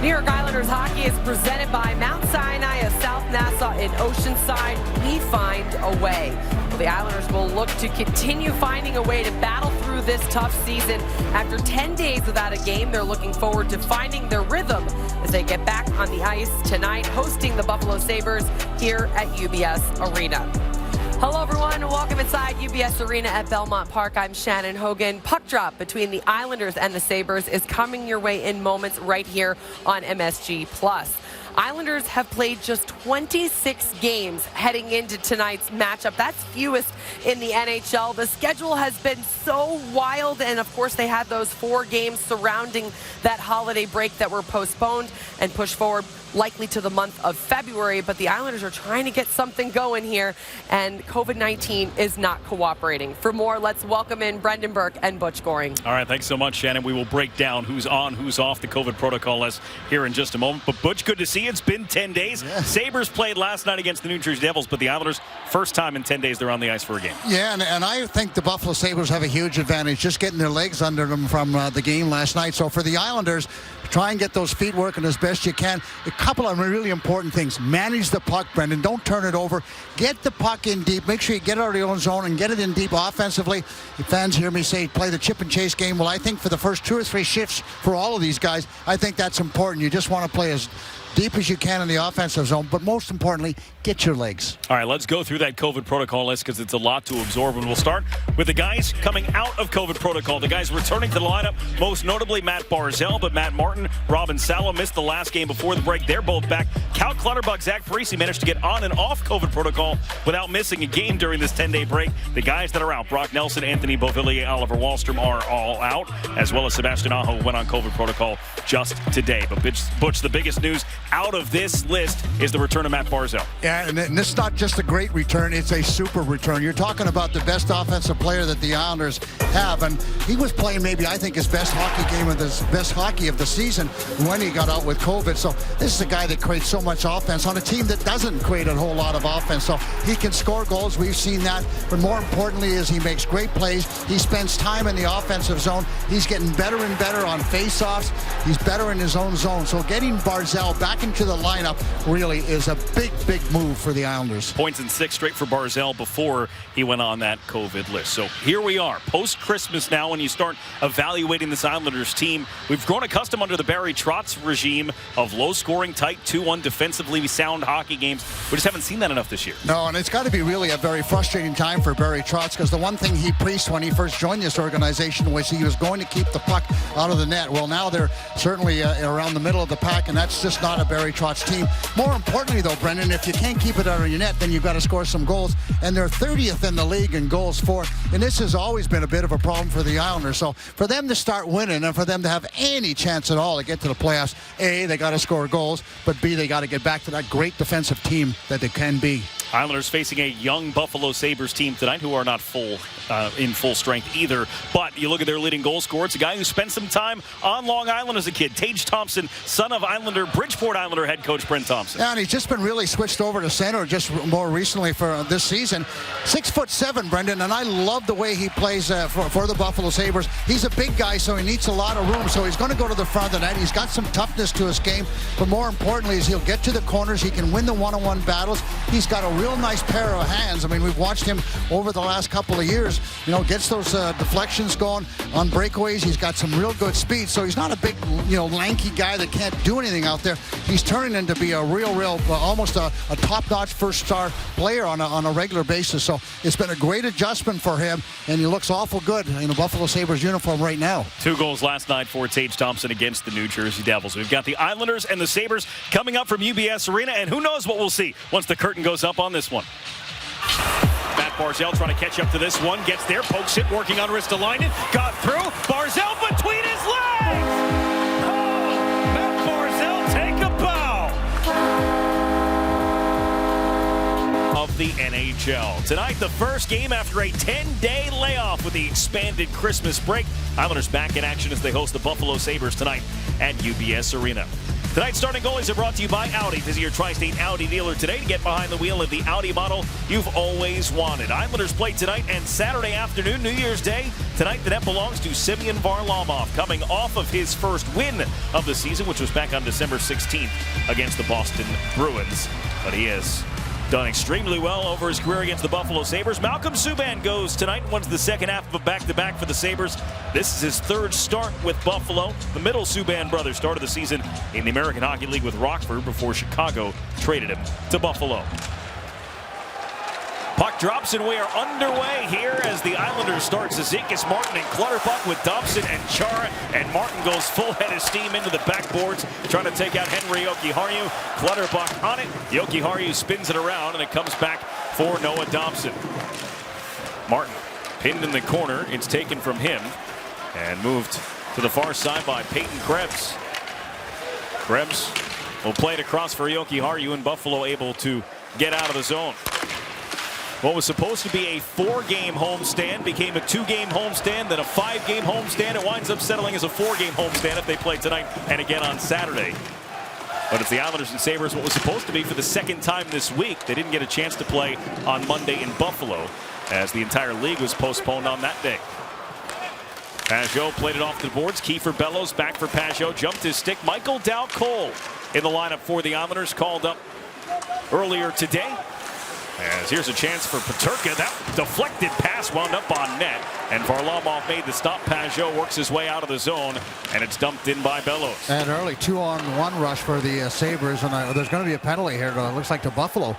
New York Islanders hockey is presented by Mount Sinai of South Nassau in Oceanside. We find a way. Well, the Islanders will look to continue finding a way to battle through this tough season. After 10 days without a game, they're looking forward to finding their rhythm as they get back on the ice tonight, hosting the Buffalo Sabres here at UBS Arena. Hello, everyone. Welcome inside UBS Arena at Belmont Park. I'm Shannon Hogan. Puck drop between the Islanders and the Sabres is coming your way in moments right here on MSG+. Islanders have played just 26 games heading into tonight's matchup. That's fewest in the NHL. The schedule has been so wild, and of course they had those 4 games surrounding that holiday break that were postponed and pushed forward likely to the month of February, but the Islanders are trying to get something going here, and COVID-19 is not cooperating. For more, let's welcome in Brendan Burke and Butch Goring. All right, thanks so much, Shannon. We will break down who's on, who's off the COVID protocol list here in just a moment. But Butch, good to see you. It's been 10 days. Yeah. Sabres played last night against the New Jersey Devils, but the Islanders, first time in 10 days they're on the ice for a game. Yeah, and I think the Buffalo Sabres have a huge advantage just getting their legs under them from the game last night. So for the Islanders, try and get those feet working as best you can. A couple of really important things. Manage the puck, Brendan. Don't turn it over. Get the puck in deep. Make sure you get it out of your own zone and get it in deep offensively. If fans hear me say play the chip and chase game, well, I think for the first 2 or 3 shifts for all of these guys, I think that's important. You just want to play as deep as you can in the offensive zone, but most importantly, get your legs. All right, let's go through that COVID protocol list because it's a lot to absorb, and we'll start with the guys coming out of COVID protocol, the guys returning to the lineup, most notably Matt Barzal, but Matt Martin, Robin Salo missed the last game before the break. They're both back. Cal Clutterbuck, Zach Parise managed to get on and off COVID protocol without missing a game during this 10-day break. The guys that are out, Brock Nelson, Anthony Beauvillier, Oliver Wahlstrom are all out, as well as Sebastian Aho went on COVID protocol just today. But Butch, the biggest news out of this list is the return of Matt Barzal. Yeah, and this is not just a great return, it's a super return. You're talking about the best offensive player that the Islanders have, and he was playing maybe, I think, his best hockey of the season when he got out with COVID. So this is a guy that creates so much offense on a team that doesn't create a whole lot of offense. So he can score goals, we've seen that, but more importantly is he makes great plays. He spends time in the offensive zone. He's getting better and better on face-offs. He's better in his own zone. So getting Barzal back into the lineup really is a big move for the Islanders. Points in 6 straight for Barzal before he went on that COVID list. So here we are, post-Christmas now, when you start evaluating this Islanders team. We've grown accustomed under the Barry Trotz regime of low-scoring, tight 2-1 defensively sound hockey games. We just haven't seen that enough this year. No, and it's got to be really a very frustrating time for Barry Trotz, because the one thing he preached when he first joined this organization was he was going to keep the puck out of the net. Well, now they're certainly around the middle of the pack, and that's just not a Barry Trotz team. More importantly, though, Brendan, if you can't keep it out of your net, then you've got to score some goals, and they're 30th in the league in goals for, and this has always been a bit of a problem for the Islanders. So for them to start winning and for them to have any chance at all to get to the playoffs, A, they got to score goals, but B, they got to get back to that great defensive team that they can be. Islanders facing a young Buffalo Sabres team tonight who are not in full strength either. But you look at their leading goal scorer. It's a guy who spent some time on Long Island as a kid. Tage Thompson, son of Bridgeport Islander head coach Brent Thompson. Yeah, and he's just been really switched over to center just more recently for this season. 6'7", Brendan, and I love the way he plays for the Buffalo Sabres. He's a big guy, so he needs a lot of room. So he's going to go to the front of the net. He's got some toughness to his game, but more importantly is he'll get to the corners. He can win the one-on-one battles. He's got a real nice pair of hands. I mean, we've watched him over the last couple of years. You know, gets those deflections going on breakaways. He's got some real good speed. So he's not a big, lanky guy that can't do anything out there. He's turning into be a real, almost a top-notch first-star player on a regular basis. So it's been a great adjustment for him, and he looks awful good in a Buffalo Sabres uniform right now. 2 goals last night for Tage Thompson against the New Jersey Devils. We've got the Islanders and the Sabres coming up from UBS Arena, and who knows what we'll see once the curtain goes up on this one. Matt Barzal trying to catch up to this one. Gets there, pokes it, working on Ristolainen. Got through. Barzal between his legs! Oh, Matt Barzal take a bow of the NHL. Tonight, the first game after a 10-day layoff with the expanded Christmas break. Islanders back in action as they host the Buffalo Sabres tonight at UBS Arena. Tonight's starting goalies are brought to you by Audi. Visit your Tri-State Audi dealer today to get behind the wheel of the Audi model you've always wanted. Islanders play tonight and Saturday afternoon, New Year's Day. Tonight, the net belongs to Semyon Varlamov, coming off of his first win of the season, which was back on December 16th against the Boston Bruins. But he has done extremely well over his career against the Buffalo Sabres. Malcolm Subban goes tonight and wins the second half of a back-to-back for the Sabres. This is his third start with Buffalo. The middle Subban brothers started the season in the American Hockey League with Rockford before Chicago traded him to Buffalo. Puck drops and we are underway here as the Islanders start. Zizekas, Martin, and Clutterbuck with Dobson and Chara, and Martin goes full head of steam into the backboards, trying to take out Henry Jokiharju. Clutterbuck on it. Jokiharju spins it around, and it comes back for Noah Dobson. Martin pinned in the corner. It's taken from him and moved to the far side by Peyton Krebs. Krebs will play it across for Jokiharju, and Buffalo able to get out of the zone. What was supposed to be a 4-game homestand became a 2-game homestand, then a 5-game homestand. It winds up settling as a 4-game homestand if they play tonight and again on Saturday. But it's the Islanders and Sabres, what was supposed to be for the second time this week. They didn't get a chance to play on Monday in Buffalo, as the entire league was postponed on that day. Pajot played it off the boards. Kiefer Bellows back for Pajot, jumped his stick. Michael Dal-Cole in the lineup for the Islanders, called up earlier today. As here's a chance for Peterka. That deflected pass wound up on net, and Varlamov made the stop. Pajot works his way out of the zone, and it's dumped in by Bellows. And early 2-on-1 rush for the Sabres, and there's going to be a penalty here. It looks like to Buffalo.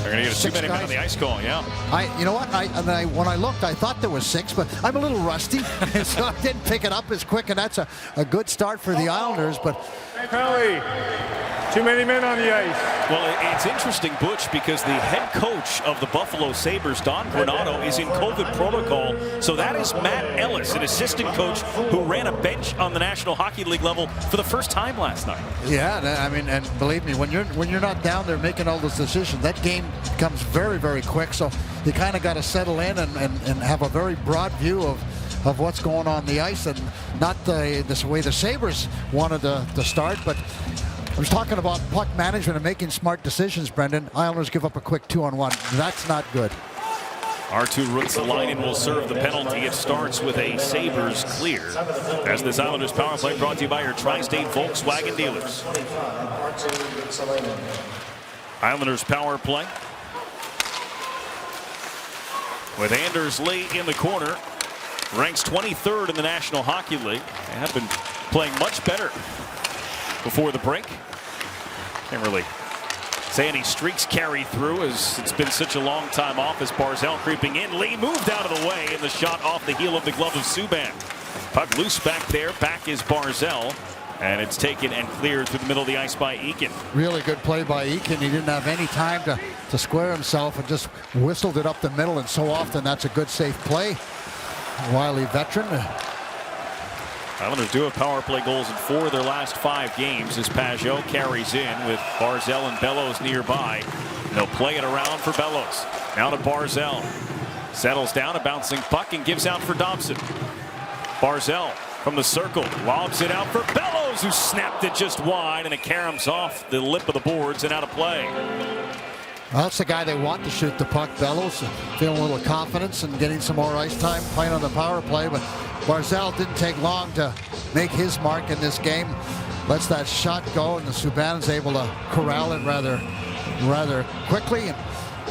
They're going to get a 2-minute man on the ice call, yeah. You know what? When I looked, I thought there was 6, but I'm a little rusty, so I didn't pick it up as quick, and that's a good start for the Islanders. But penalty. Too many men on the ice. Well, it's interesting, Butch, because the head coach of the Buffalo Sabres, Don Granato, is in COVID protocol. So that is Matt Ellis, an assistant coach who ran a bench on the National Hockey League level for the first time last night. Yeah, I mean, and believe me, when you're not down there making all those decisions, that game comes very, very quick. So you kind of got to settle in and have a very broad view of what's going on the ice, and not this way the Sabres wanted to start, but I was talking about puck management and making smart decisions, Brendan. Islanders give up a quick 2-on-1. That's not good. Arttu Ruotsalainen will serve the penalty. It starts with a Sabres clear, as this Islanders power play brought to you by your Tri-State Volkswagen dealers. Islanders power play with Anders Lee in the corner. Ranks 23rd in the National Hockey League. They have been playing much better before the break. Can't really say any streaks carry through, as it's been such a long time off. As Barzal creeping in, Lee moved out of the way, and the shot off the heel of the glove of Subban. Puck loose back there. Back is Barzal, and it's taken and cleared through the middle of the ice by Eakin. Really good play by Eakin. He didn't have any time to square himself and just whistled it up the middle, and so often that's a good, safe play. Wily veteran. Islanders do have power play goals in 4 of their last 5 games, as Pajot carries in with Barzal and Bellows nearby. They'll play it around for Bellows. Now to Barzal. Settles down, a bouncing puck, and gives out for Dobson. Barzal from the circle lobs it out for Bellows, who snapped it just wide, and it caroms off the lip of the boards and out of play. Well, that's the guy they want to shoot the puck, Bellows. Feeling a little confidence and getting some more ice time playing on the power play, but Barzal didn't take long to make his mark in this game. Lets that shot go, and the Subban's able to corral it rather quickly. And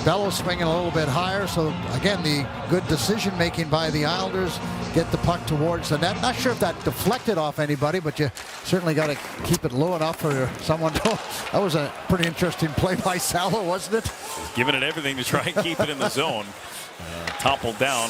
Bellows swinging a little bit higher. So again, the good decision making by the Islanders. Get the puck towards the net. Not sure if that deflected off anybody, but you certainly got to keep it low enough for someone to. That was a pretty interesting play by Salo, wasn't it? Giving it everything to try and keep it in the zone. Toppled down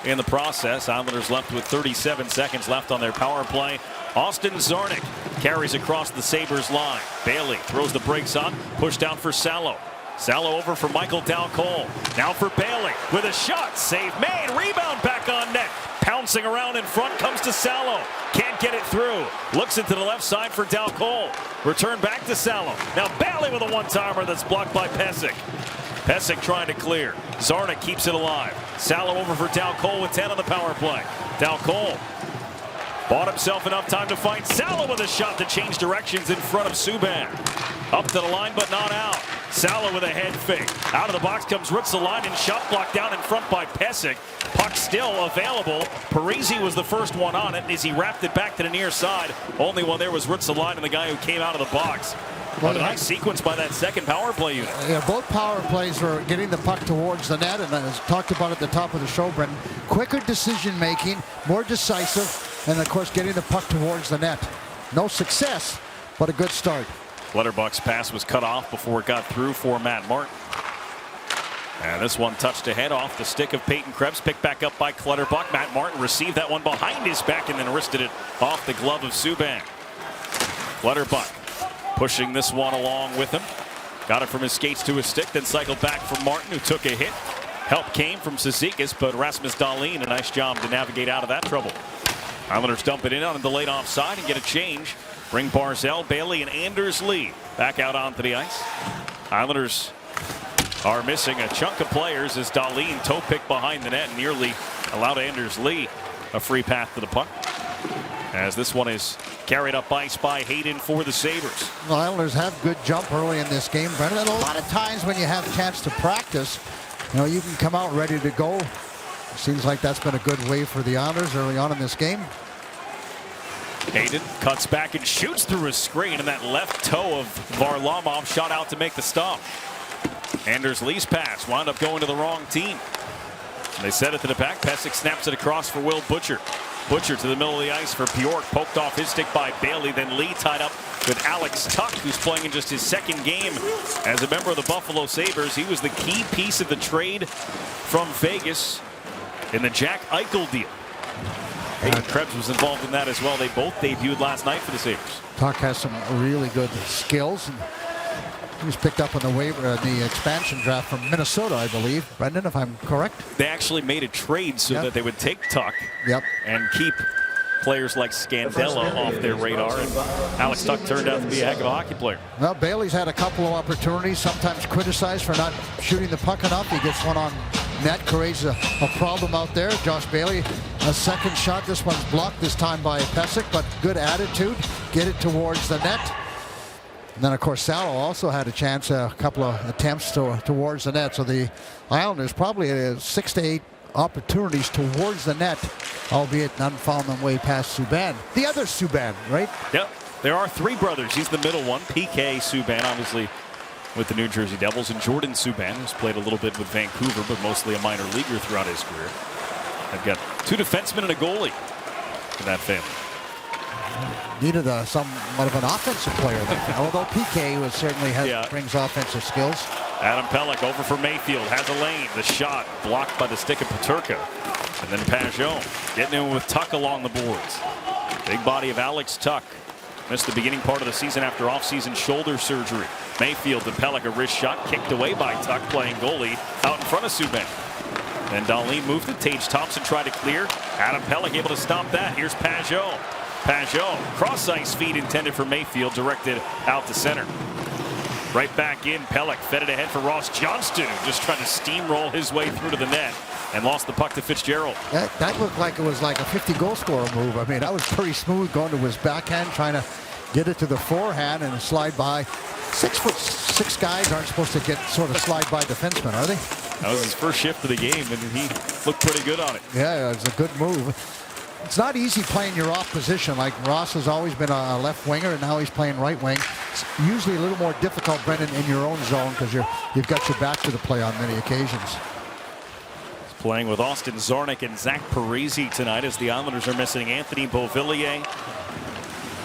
in the process. Islanders left with 37 seconds left on their power play. Austin Czarnik carries across the Sabres line. Bailey throws the brakes on. Pushed out for Salo. Salo over for Michael Dal-Cole. Now for Bailey with a shot. Save made. Rebound back on net. Pouncing around in front comes to Salo. Can't get it through. Looks into the left side for Dal-Cole. Return back to Salo. Now Bailey with a one-timer that's blocked by Pesic. Pesic trying to clear. Czarnik keeps it alive. Salo over for Dal-Cole with 10 on the power play. Dal-Cole Bought himself enough time to find Salo with a shot to change directions in front of Subban. Up to the line, but not out. Salo with a head fake. Out of the box comes Ruotsalainen, shot blocked down in front by Pysyk. Puck still available. Parisi was the first one on it as he wrapped it back to the near side. Only one there was Ruotsalainen, the guy who came out of the box. Well, a nice sequence by that second power play unit. Yeah, both power plays were getting the puck towards the net, and as talked about at the top of the show, Brendan, quicker decision making, more decisive, and of course getting the puck towards the net. No success, but a good start. Clutterbuck's pass was cut off before it got through for Matt Martin. And this one touched ahead off the stick of Peyton Krebs, picked back up by Clutterbuck. Matt Martin received that one behind his back and then wristed it off the glove of Subban. Clutterbuck pushing this one along with him. Got it from his skates to his stick, then cycled back from Martin, who took a hit. Help came from Cizikas, but Rasmus Dahlin, a nice job to navigate out of that trouble. Islanders dump it in on a delayed offside and get a change. Bring Barzal, Bailey, and Anders Lee back out onto the ice. Islanders are missing a chunk of players as Dahlin toe picked behind the net and nearly allowed Anders Lee a free path to the puck. As this one is carried up ice by Hayden for the Sabres. The Islanders have good jump early in this game, Brendan. And a lot of times when you have a chance to practice, you know, you can come out ready to go. Seems like that's been a good way for the Islanders early on in this game. Hayden cuts back and shoots through his screen, and that left toe of Varlamov shot out to make the stop. Anders Lee's pass wound up going to the wrong team. They set it to the back. Pysyk snaps it across for Will Butcher. Butcher to the middle of the ice for Bjork, poked off his stick by Bailey. Then Lee tied up with Alex Tuch, who's playing in just his second game as a member of the Buffalo Sabres. He was the key piece of the trade from Vegas in the Jack Eichel deal. Peyton Krebs was involved in that as well. They both debuted last night for the Sabres. Tuch has some really good skills. And he was picked up on the waiver, the expansion draft from Minnesota, I believe. Brendan, if I'm correct. They actually made a trade so that they would take Tuch and keep players like Scandella off their radar. And Alex Tuch turned out to be a heck of a hockey player. Well, Bailey's had a couple of opportunities, sometimes criticized for not shooting the puck enough. He gets one on net, creates a problem out there. Josh Bailey, a second shot. This one's blocked this time by Pysyk, but good attitude. Get it towards the net. And then, of course, Salo also had a chance, a couple of attempts towards the net. So the Islanders probably 6 to 8 opportunities towards the net, albeit none found them way past Subban. The other Subban, right? Yep. There are three brothers. He's the middle one, PK Subban, obviously with the New Jersey Devils, and Jordan Subban, who's played a little bit with Vancouver, but mostly a minor leaguer throughout his career. They've got two defensemen and a goalie in that family. Needed somewhat of an offensive player there, although PK was certainly brings offensive skills. Adam Pelech over for Mayfield, has a lane. The shot blocked by the stick of Peterka. And then Pajot getting in with Tuch along the boards. Big body of Alex Tuch. Missed the beginning part of the season after offseason shoulder surgery. Mayfield to Pelech, a wrist shot kicked away by Tuch, playing goalie out in front of Subban. Then Dahlin moved it. Tage Thompson tried to clear. Adam Pelech able to stop that. Here's Pajot. Pajot, cross-ice feed intended for Mayfield, directed out to center. Right back in, Pelech fed it ahead for Ross Johnston, who just tried to steamroll his way through to the net and lost the puck to Fitzgerald. That looked like it was like a 50-goal scorer move. I mean, that was pretty smooth, going to his backhand, trying to get it to the forehand and slide by. 6'6" guys aren't supposed to get sort of slide by defensemen, are they? That was his first shift of the game, and he looked pretty good on it. Yeah, it's a good move. It's not easy playing your off position. Like Ross has always been a left winger, and now he's playing right wing. It's usually a little more difficult, Brendan, in your own zone because you've got your back to the play on many occasions. He's playing with Austin Zornick and Zach Parise tonight as the Islanders are missing Anthony Beauvillier,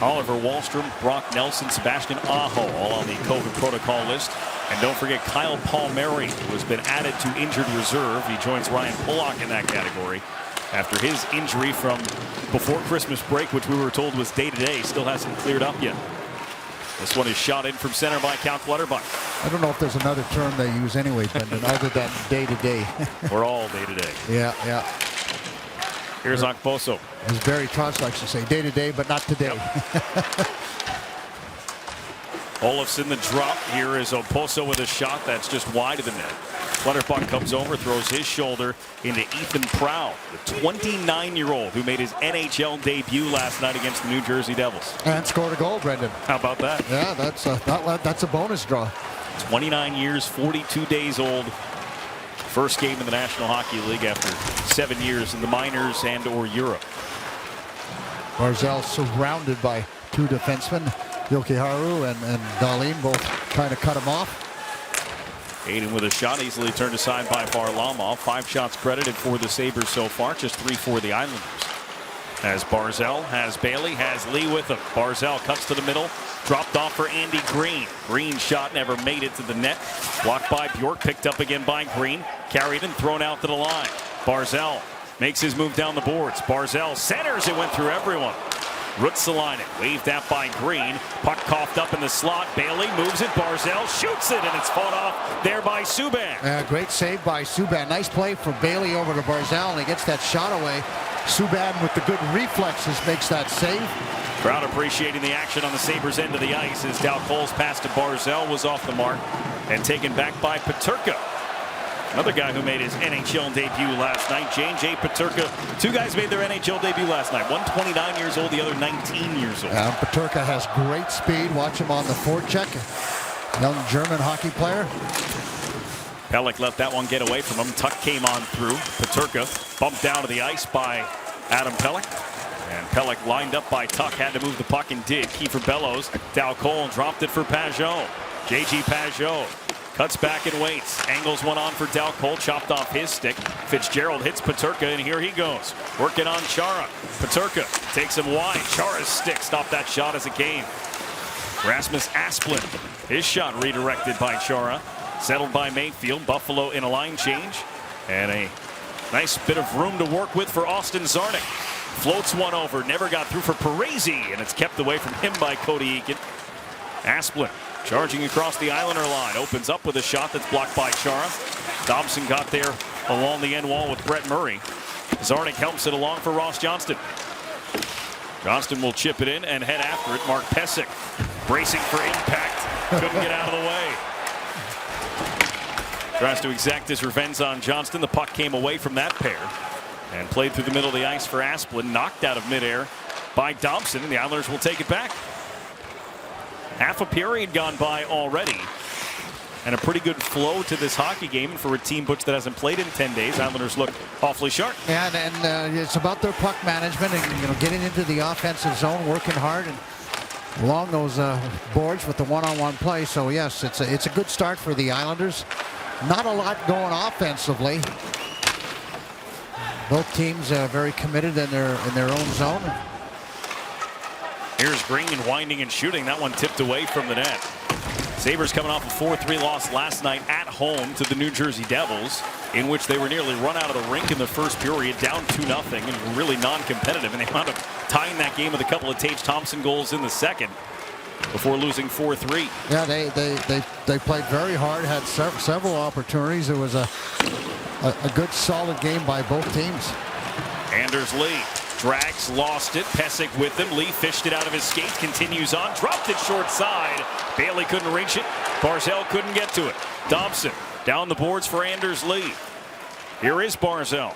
Oliver Wahlstrom, Brock Nelson, Sebastian Aho, all on the COVID protocol list. And don't forget Kyle Palmieri, who has been added to injured reserve. He joins Ryan Pulock in that category after his injury from before Christmas break, which we were told was day-to-day, still hasn't cleared up yet. This one is shot in from center by Cal Clutterbuck. I don't know if there's another term they use anyway, Brendan, other than day-to-day. We're all day-to-day. Yeah. Here's Okposo. As Barry Trotz likes to say, day-to-day, but not today. Yep. Olofsson the drop. Here is Oposo with a shot that's just wide of the net. Clutterbuck comes over, throws his shoulder into Ethan Proud, the 29-year-old who made his NHL debut last night against the New Jersey Devils. And scored a goal, Brendan. How about that? Yeah, that's a bonus draw. 29 years, 42 days old. First game in the National Hockey League after 7 years in the minors and or Europe. Barzal surrounded by two defensemen, Jokiharju and Dahlin, both trying to cut him off. Aiden with a shot, easily turned aside by Varlamov. 5 shots credited for the Sabres so far, just 3 for the Islanders. As Barzal has Bailey, has Lee with him. Barzal cuts to the middle, dropped off for Andy Green. Green's shot never made it to the net. Blocked by Bjork, picked up again by Green. Carried and thrown out to the line. Barzal makes his move down the boards. Barzal centers, it went through everyone. Ruotsalainen waved at by Green. Puck coughed up in the slot. Bailey moves it. Barzal shoots it, and it's fought off there by Subban. Great save by Subban. Nice play for Bailey over to Barzal, and he gets that shot away. Subban with the good reflexes makes that save. Crowd appreciating the action on the Sabres end of the ice as Dow Cole's pass to Barzal was off the mark and taken back by Peterka. Another guy who made his NHL debut last night, J.J. Peterka. 2 guys made their NHL debut last night. One 29 years old, the other 19 years old. Peterka has great speed. Watch him on the forecheck. Young German hockey player. Pelech let that one get away from him. Tuck came on through. Peterka bumped down to the ice by Adam Pelech. And Pelech lined up by Tuck, had to move the puck and did. Kiefer Bellows, Dow Cole dropped it for Pajot. J.G. Pajot cuts back and waits. Angles one on for Dow Cole, chopped off his stick. Fitzgerald hits Peterka, and here he goes. Working on Chara. Peterka takes him wide. Chara's stick stopped that shot as it came. Rasmus Asplund, his shot redirected by Chara. Settled by Mayfield. Buffalo in a line change. And a nice bit of room to work with for Austin Czarnik. Floats one over, never got through for Parisi, and it's kept away from him by Cody Eakin. Asplund charging across the Islander line, opens up with a shot that's blocked by Chara. Dobson got there along the end wall with Brett Murray. Czarnik helps it along for Ross Johnston. Johnston will chip it in and head after it. Mark Pysyk bracing for impact, couldn't get out of the way. Tries to exact his revenge on Johnston. The puck came away from that pair and played through the middle of the ice for Asplund, knocked out of midair by Dobson, and the Islanders will take it back. Half a period gone by already, and a pretty good flow to this hockey game. And for a team, Butch, that hasn't played in 10 days, Islanders look awfully sharp. Yeah, and it's about their puck management and getting into the offensive zone, working hard and along those boards with the one-on-one play. So yes, it's a good start for the Islanders. Not a lot going offensively. Both teams very committed in their own zone. Here's Green winding and shooting. That one tipped away from the net. Sabres coming off a 4-3 loss last night at home to the New Jersey Devils, in which they were nearly run out of the rink in the first period, down 2-0, and really non-competitive. And they wound up tying that game with a couple of Tage Thompson goals in the second before losing 4-3. Yeah, they played very hard, had several opportunities. It was a good, solid game by both teams. Anders Lee drags, lost it. Pysyk with him. Lee fished it out of his skates, continues on, dropped it short side. Bailey couldn't reach it. Barzal couldn't get to it. Dobson down the boards for Anders Lee. Here is Barzal.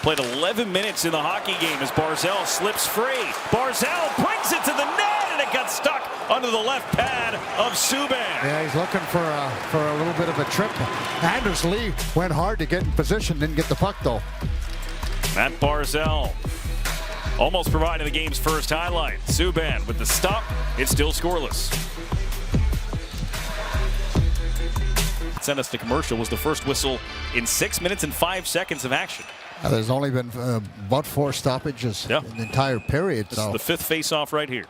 Played 11 minutes in the hockey game as Barzal slips free. Barzal brings it to the net, and it got stuck under the left pad of Subban. Yeah, he's looking for a little bit of a trip. Anders Lee went hard to get in position, didn't get the puck though. Matt Barzal almost provided the game's first highlight. Subban with the stop. It's still scoreless. Sent us to commercial was the first whistle in 6 minutes and 5 seconds of action. There's only been about 4 stoppages in the entire period. This is the 5th face-off right here.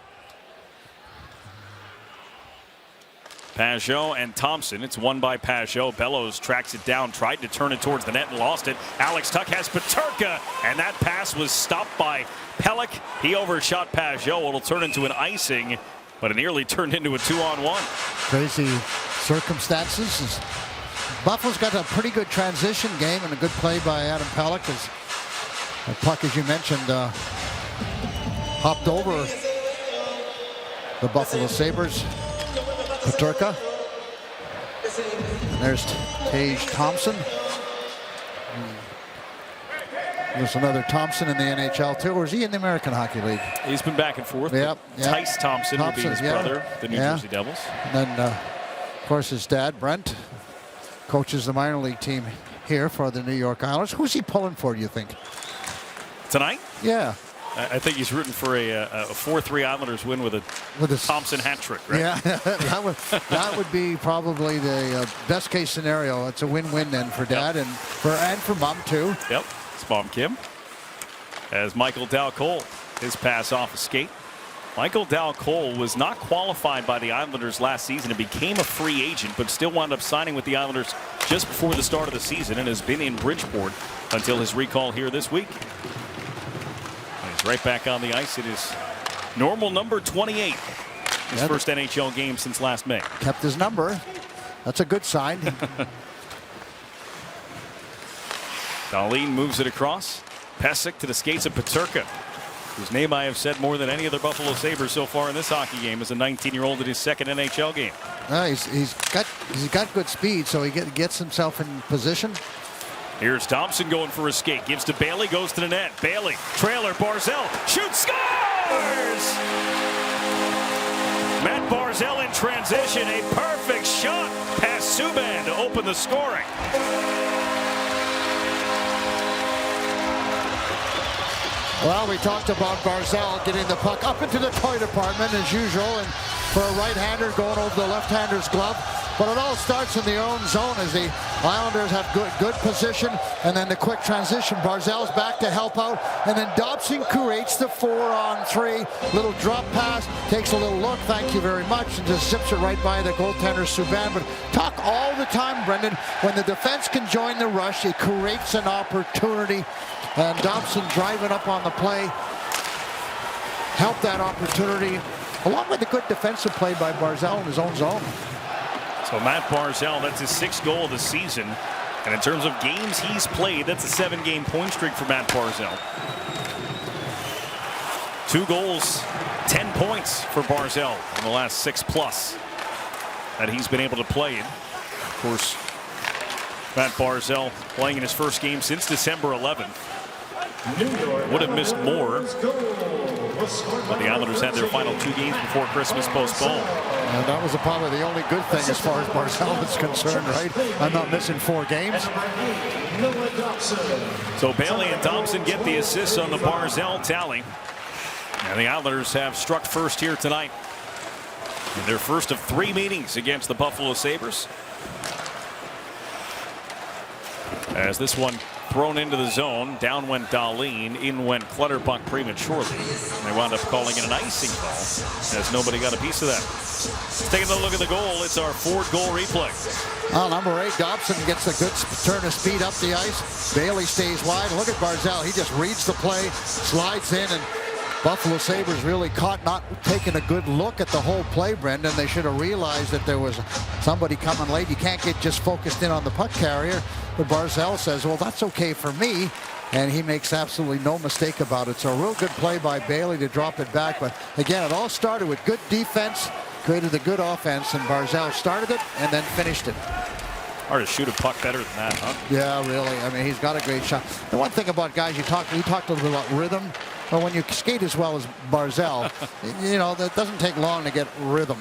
Pajot and Thompson. It's won by Pajot. Bellows tracks it down, tried to turn it towards the net and lost it. Alex Tuck has Peterka, and that pass was stopped by Pelech. He overshot Pajot. It'll turn into an icing, but it nearly turned into a 2-on-1. Crazy circumstances. Buffalo's got a pretty good transition game and a good play by Adam Pelech. The puck, as you mentioned, hopped over the Buffalo Sabres. Peterka. There's Tage Thompson. There's another Thompson in the NHL too, or is he in the American Hockey League? He's been back and forth. Yep. Tice Thompson would be his brother, the New Jersey Devils. And then, of course, his dad, Brent, coaches the minor league team here for the New York Islanders. Who's he pulling for, do you think? Tonight? Yeah. I think he's rooting for a 4-3 Islanders win with a Thompson hat trick, right? Yeah, that would be probably the best case scenario. It's a win-win then for Dad and for Mom too. Yep, it's Mom Kim. As Michael Dal-Cole, his pass off a skate. Michael Dal-Cole was not qualified by the Islanders last season and became a free agent, but still wound up signing with the Islanders just before the start of the season and has been in Bridgeport until his recall here this week. He's right back on the ice. It is normal number 28. His first NHL game since last May. Kept his number. That's a good sign. Dahlin moves it across. Pesic to the skates of Peterka, whose name I have said more than any other Buffalo Sabres so far in this hockey game as a 19-year-old in his second NHL game. He's got good speed, so he gets himself in position. Here's Thompson going for a skate. Gives to Bailey, goes to the net. Bailey, trailer, Barzal, shoots, scores! Matt Barzal in transition, a perfect shot past Subban to open the scoring. Well, we talked about Barzal getting the puck up into the toy department as usual, and for a right-hander going over the left-hander's glove. But it all starts in the own zone as the Islanders have good position, and then the quick transition. Barzal's back to help out, and then Dobson creates the 4-on-3. Little drop pass, takes a little look, thank you very much, and just zips it right by the goaltender Subban. But talk all the time, Brendan, when the defense can join the rush, it creates an opportunity, and Dobson driving up on the play helped that opportunity, along with the good defensive play by Barzal in his own zone. So Matt Barzal, that's his 6th goal of the season. And in terms of games he's played, that's a 7-game point streak for Matt Barzal. 2 goals, 10 points for Barzal in the last 6+ that he's been able to play in. Of course, Matt Barzal playing in his first game since December 11th. Would have missed more, but the Islanders had their final 2 games before Christmas postponed. And that was probably the only good thing as far as Barzal is concerned, right? I'm not missing 4 games. So Bailey and Thompson get the assists on the Barzal tally. And the Islanders have struck first here tonight in their first of 3 meetings against the Buffalo Sabres. As this one thrown into the zone, down went Dahlin, in went Clutterbuck prematurely. And they wound up calling it an icing call as nobody got a piece of that. Let's take another look at the goal. It's our 4th goal replay. Well, number 8, Dobson gets a good turn of speed up the ice. Bailey stays wide. Look at Barzal. He just reads the play, slides in, and Buffalo Sabres really caught not taking a good look at the whole play, Brendan. They should have realized that there was somebody coming late. You can't get just focused in on the puck carrier. But Barzal says, well, that's okay for me. And he makes absolutely no mistake about it. So a real good play by Bailey to drop it back. But again, it all started with good defense, created a good offense, and Barzal started it and then finished it. Hard to shoot a puck better than that, huh? Yeah, really. I mean, he's got a great shot. The one thing about guys, we talked a little bit about rhythm. Well, when you skate as well as Barzal, you know, that doesn't take long to get rhythm.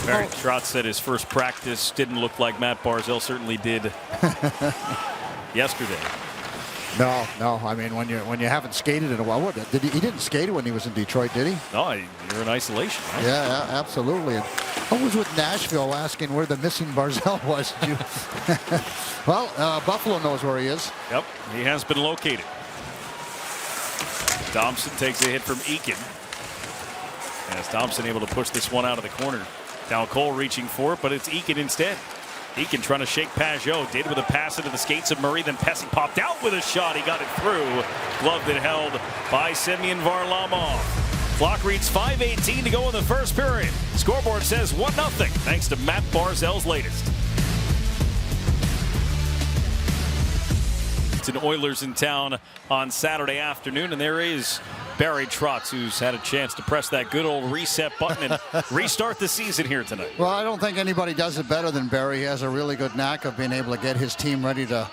Barry Trotz said his first practice didn't look like Matt Barzal certainly did yesterday. No. I mean, when you haven't skated in a while, he didn't skate when he was in Detroit, did he? No, you're in isolation, right? Yeah, absolutely. And I was with Nashville asking where the missing Barzal was. Well, Buffalo knows where he is. Yep, he has been located. Thompson takes a hit from Eakin. As Thompson able to push this one out of the corner. Dal-Cole reaching for it, but it's Eakin instead. Eakin trying to shake Pajot. Did with a pass into the skates of Murray. Then Pesic popped out with a shot. He got it through. Gloved and held by Semyon Varlamov. Clock reads 5:18 to go in the first period. Scoreboard says 1-0 thanks to Matt Barzal's latest. It's an Oilers in town on Saturday afternoon, and there is Barry Trotz, who's had a chance to press that good old reset button and restart the season here tonight. Well, I don't think anybody does it better than Barry. He has a really good knack of being able to get his team ready to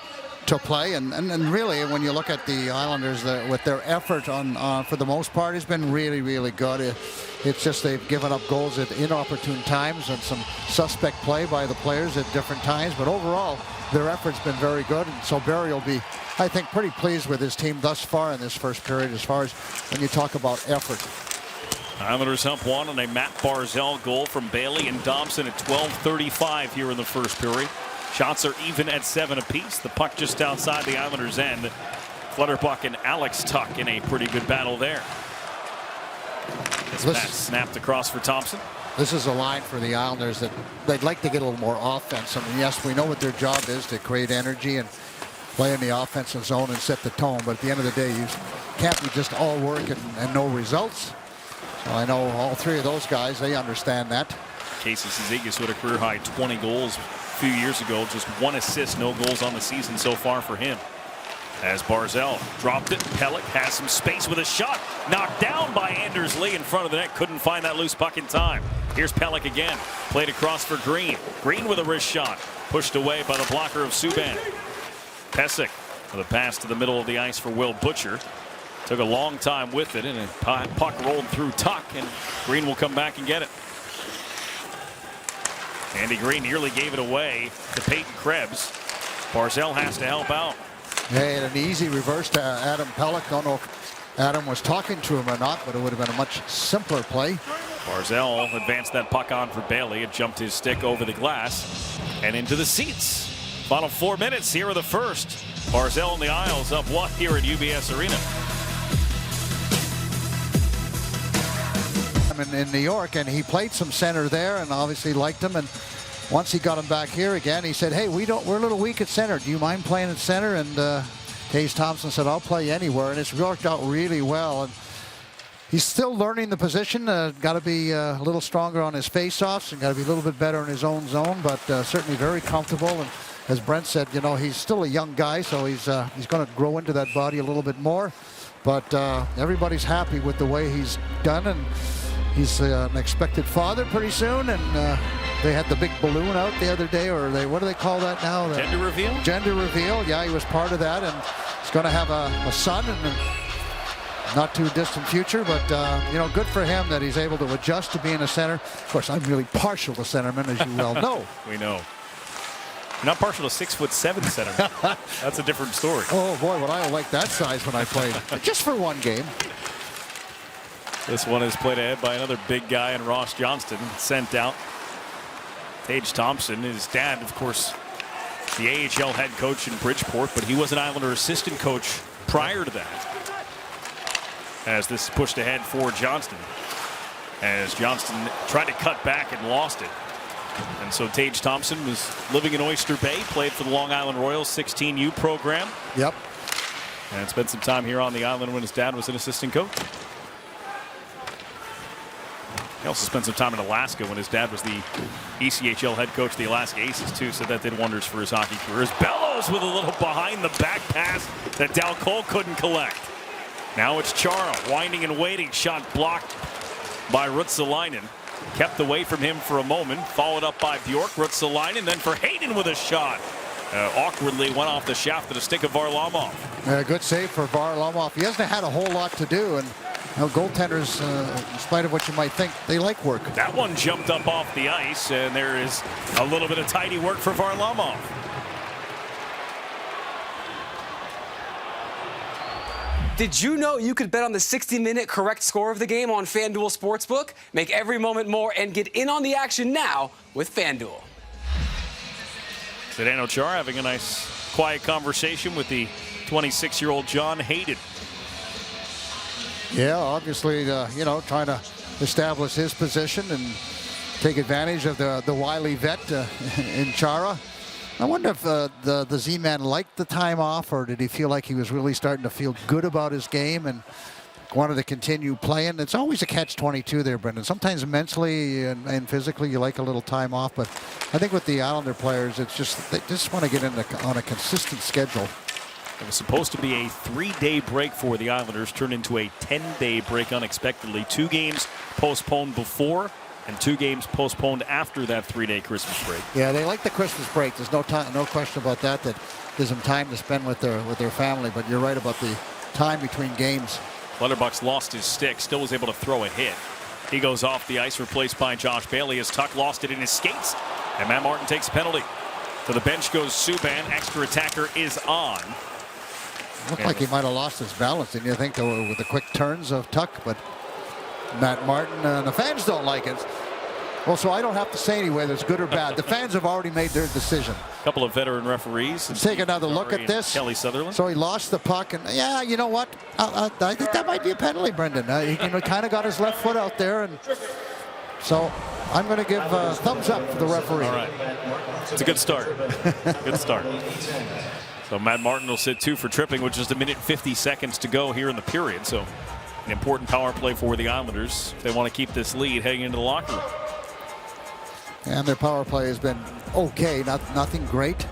play, and really, when you look at the Islanders, with their effort on for the most part, has been really, really good. It's just they've given up goals at inopportune times and some suspect play by the players at different times, but overall, their effort's been very good, and so Barry will be, I think, pretty pleased with his team thus far in this first period as far as when you talk about effort. Islanders up one on a Matt Barzal goal from Bailey and Dobson at 12:35 here in the first period. Shots are even at 7 apiece. The puck just outside the Islanders' end. Clutterbuck and Alex Tuck in a pretty good battle there. This pass snapped across for Thompson. This is a line for the Islanders that they'd like to get a little more offense. I mean, yes, we know what their job is, to create energy and play in the offensive zone and set the tone. But at the end of the day, you can't be just all work and no results. So I know all three of those guys, they understand that. Casey Cizikas with a career-high 20 goals a few years ago. Just 1 assist, no goals on the season so far for him. As Barzal dropped it, Pelech has some space with a shot. Knocked down by Anders Lee in front of the net. Couldn't find that loose puck in time. Here's Pelech again. Played across for Green. Green with a wrist shot. Pushed away by the blocker of Subban. Pesek with a pass to the middle of the ice for Will Butcher. Took a long time with it, and a puck rolled through Tuck, and Green will come back and get it. Andy Green nearly gave it away to Peyton Krebs. Barzal has to help out. Hey, and an easy reverse to Adam Pelech. Don't know if Adam was talking to him or not, but it would have been a much simpler play. Barzal advanced that puck on for Bailey. It jumped his stick over the glass and into the seats. Final 4 minutes here of the first. Barzal and the Isles up 1 here at UBS Arena. In New York, and he played some center there and obviously liked him, and once he got him back here again, he said, hey, we're a little weak at center. Do you mind playing at center? And Tage Thompson said, I'll play anywhere, and it's worked out really well. And he's still learning the position. Got to be a little stronger on his face-offs and got to be a little bit better in his own zone, but certainly very comfortable. And as Brent said, you know, he's still a young guy, so he's going to grow into that body a little bit more. But everybody's happy with the way he's done, and he's an expected father pretty soon, and they had the big balloon out the other day, or what do they call that now? Gender reveal? Gender reveal, yeah, he was part of that, and he's going to have a son in the not too distant future, but, you know, good for him that he's able to adjust to being a center. Of course, I'm really partial to centermen, as you well know. We know. You're not partial to 6'7" centerman. That's a different story. Oh, boy, would I like that size when I played. Just for one game. This one is played ahead by another big guy in Ross Johnston. Sent out. Tage Thompson, his dad, of course, the AHL head coach in Bridgeport, but he was an Islander assistant coach prior to that. As this is pushed ahead for Johnston. As Johnston tried to cut back and lost it. And so Tage Thompson was living in Oyster Bay, played for the Long Island Royals 16U program. Yep. And spent some time here on the island when his dad was an assistant coach. He also spent some time in Alaska when his dad was the ECHL head coach of the Alaska Aces, too, so that did wonders for his hockey career. Bellows with a little behind-the-back pass that Dal Cole couldn't collect. Now it's Chara, winding and waiting. Shot blocked by Ruotsalainen. Kept away from him for a moment. Followed up by Bjork. Ruotsalainen, then for Hayden with a shot. Awkwardly went off the shaft of the stick of Varlamov. Good save for Varlamov. He hasn't had a whole lot to do, and you know, goaltenders, in spite of what you might think, they like work. That one jumped up off the ice, and there is a little bit of tidy work for Varlamov. Did you know you could bet on the 60-minute correct score of the game on FanDuel Sportsbook? Make every moment more and get in on the action now with FanDuel. Zdeno Chara having a nice, quiet conversation with the 26-year-old John Hayden. Yeah, obviously, you know, trying to establish his position and take advantage of the wily vet in Chara. I wonder if the Z-Man liked the time off, or did he feel like he was really starting to feel good about his game and wanted to continue playing? It's always a catch-22 there, Brendan. Sometimes mentally and physically you like a little time off, but I think with the Islander players, it's just they just want to get on a consistent schedule. It was supposed to be a 3-day break for the Islanders, turned into a 10-day break unexpectedly. 2 games postponed before and 2 games postponed after that 3-day Christmas break. Yeah, they like the Christmas break. There's no question about that. That gives them time to spend with their family. But you're right about the time between games. Clutterbuck's lost his stick, still was able to throw a hit. He goes off the ice, replaced by Josh Bailey as Tuck lost it in his skates. And Matt Martin takes a penalty. To the bench goes Subban. Extra attacker is on. Looked like he might have lost his balance, didn't you think, though, with the quick turns of Tuck? But Matt Martin, the fans don't like it. Well, so I don't have to say any whether it's good or bad. The fans have already made their decision. A couple of veteran referees. Let's take another look at this. Kelly Sutherland. So he lost the puck, and yeah, you know what? I think that might be a penalty, Brendan. He kind of got his left foot out there, and so I'm going to give a thumbs up for the referee. All right. It's a good start. Good start. So Matt Martin will sit 2 for tripping with just 1:50 seconds to go here in the period. So an important power play for the Islanders if they want to keep this lead heading into the locker room. And their power play has been okay, nothing great.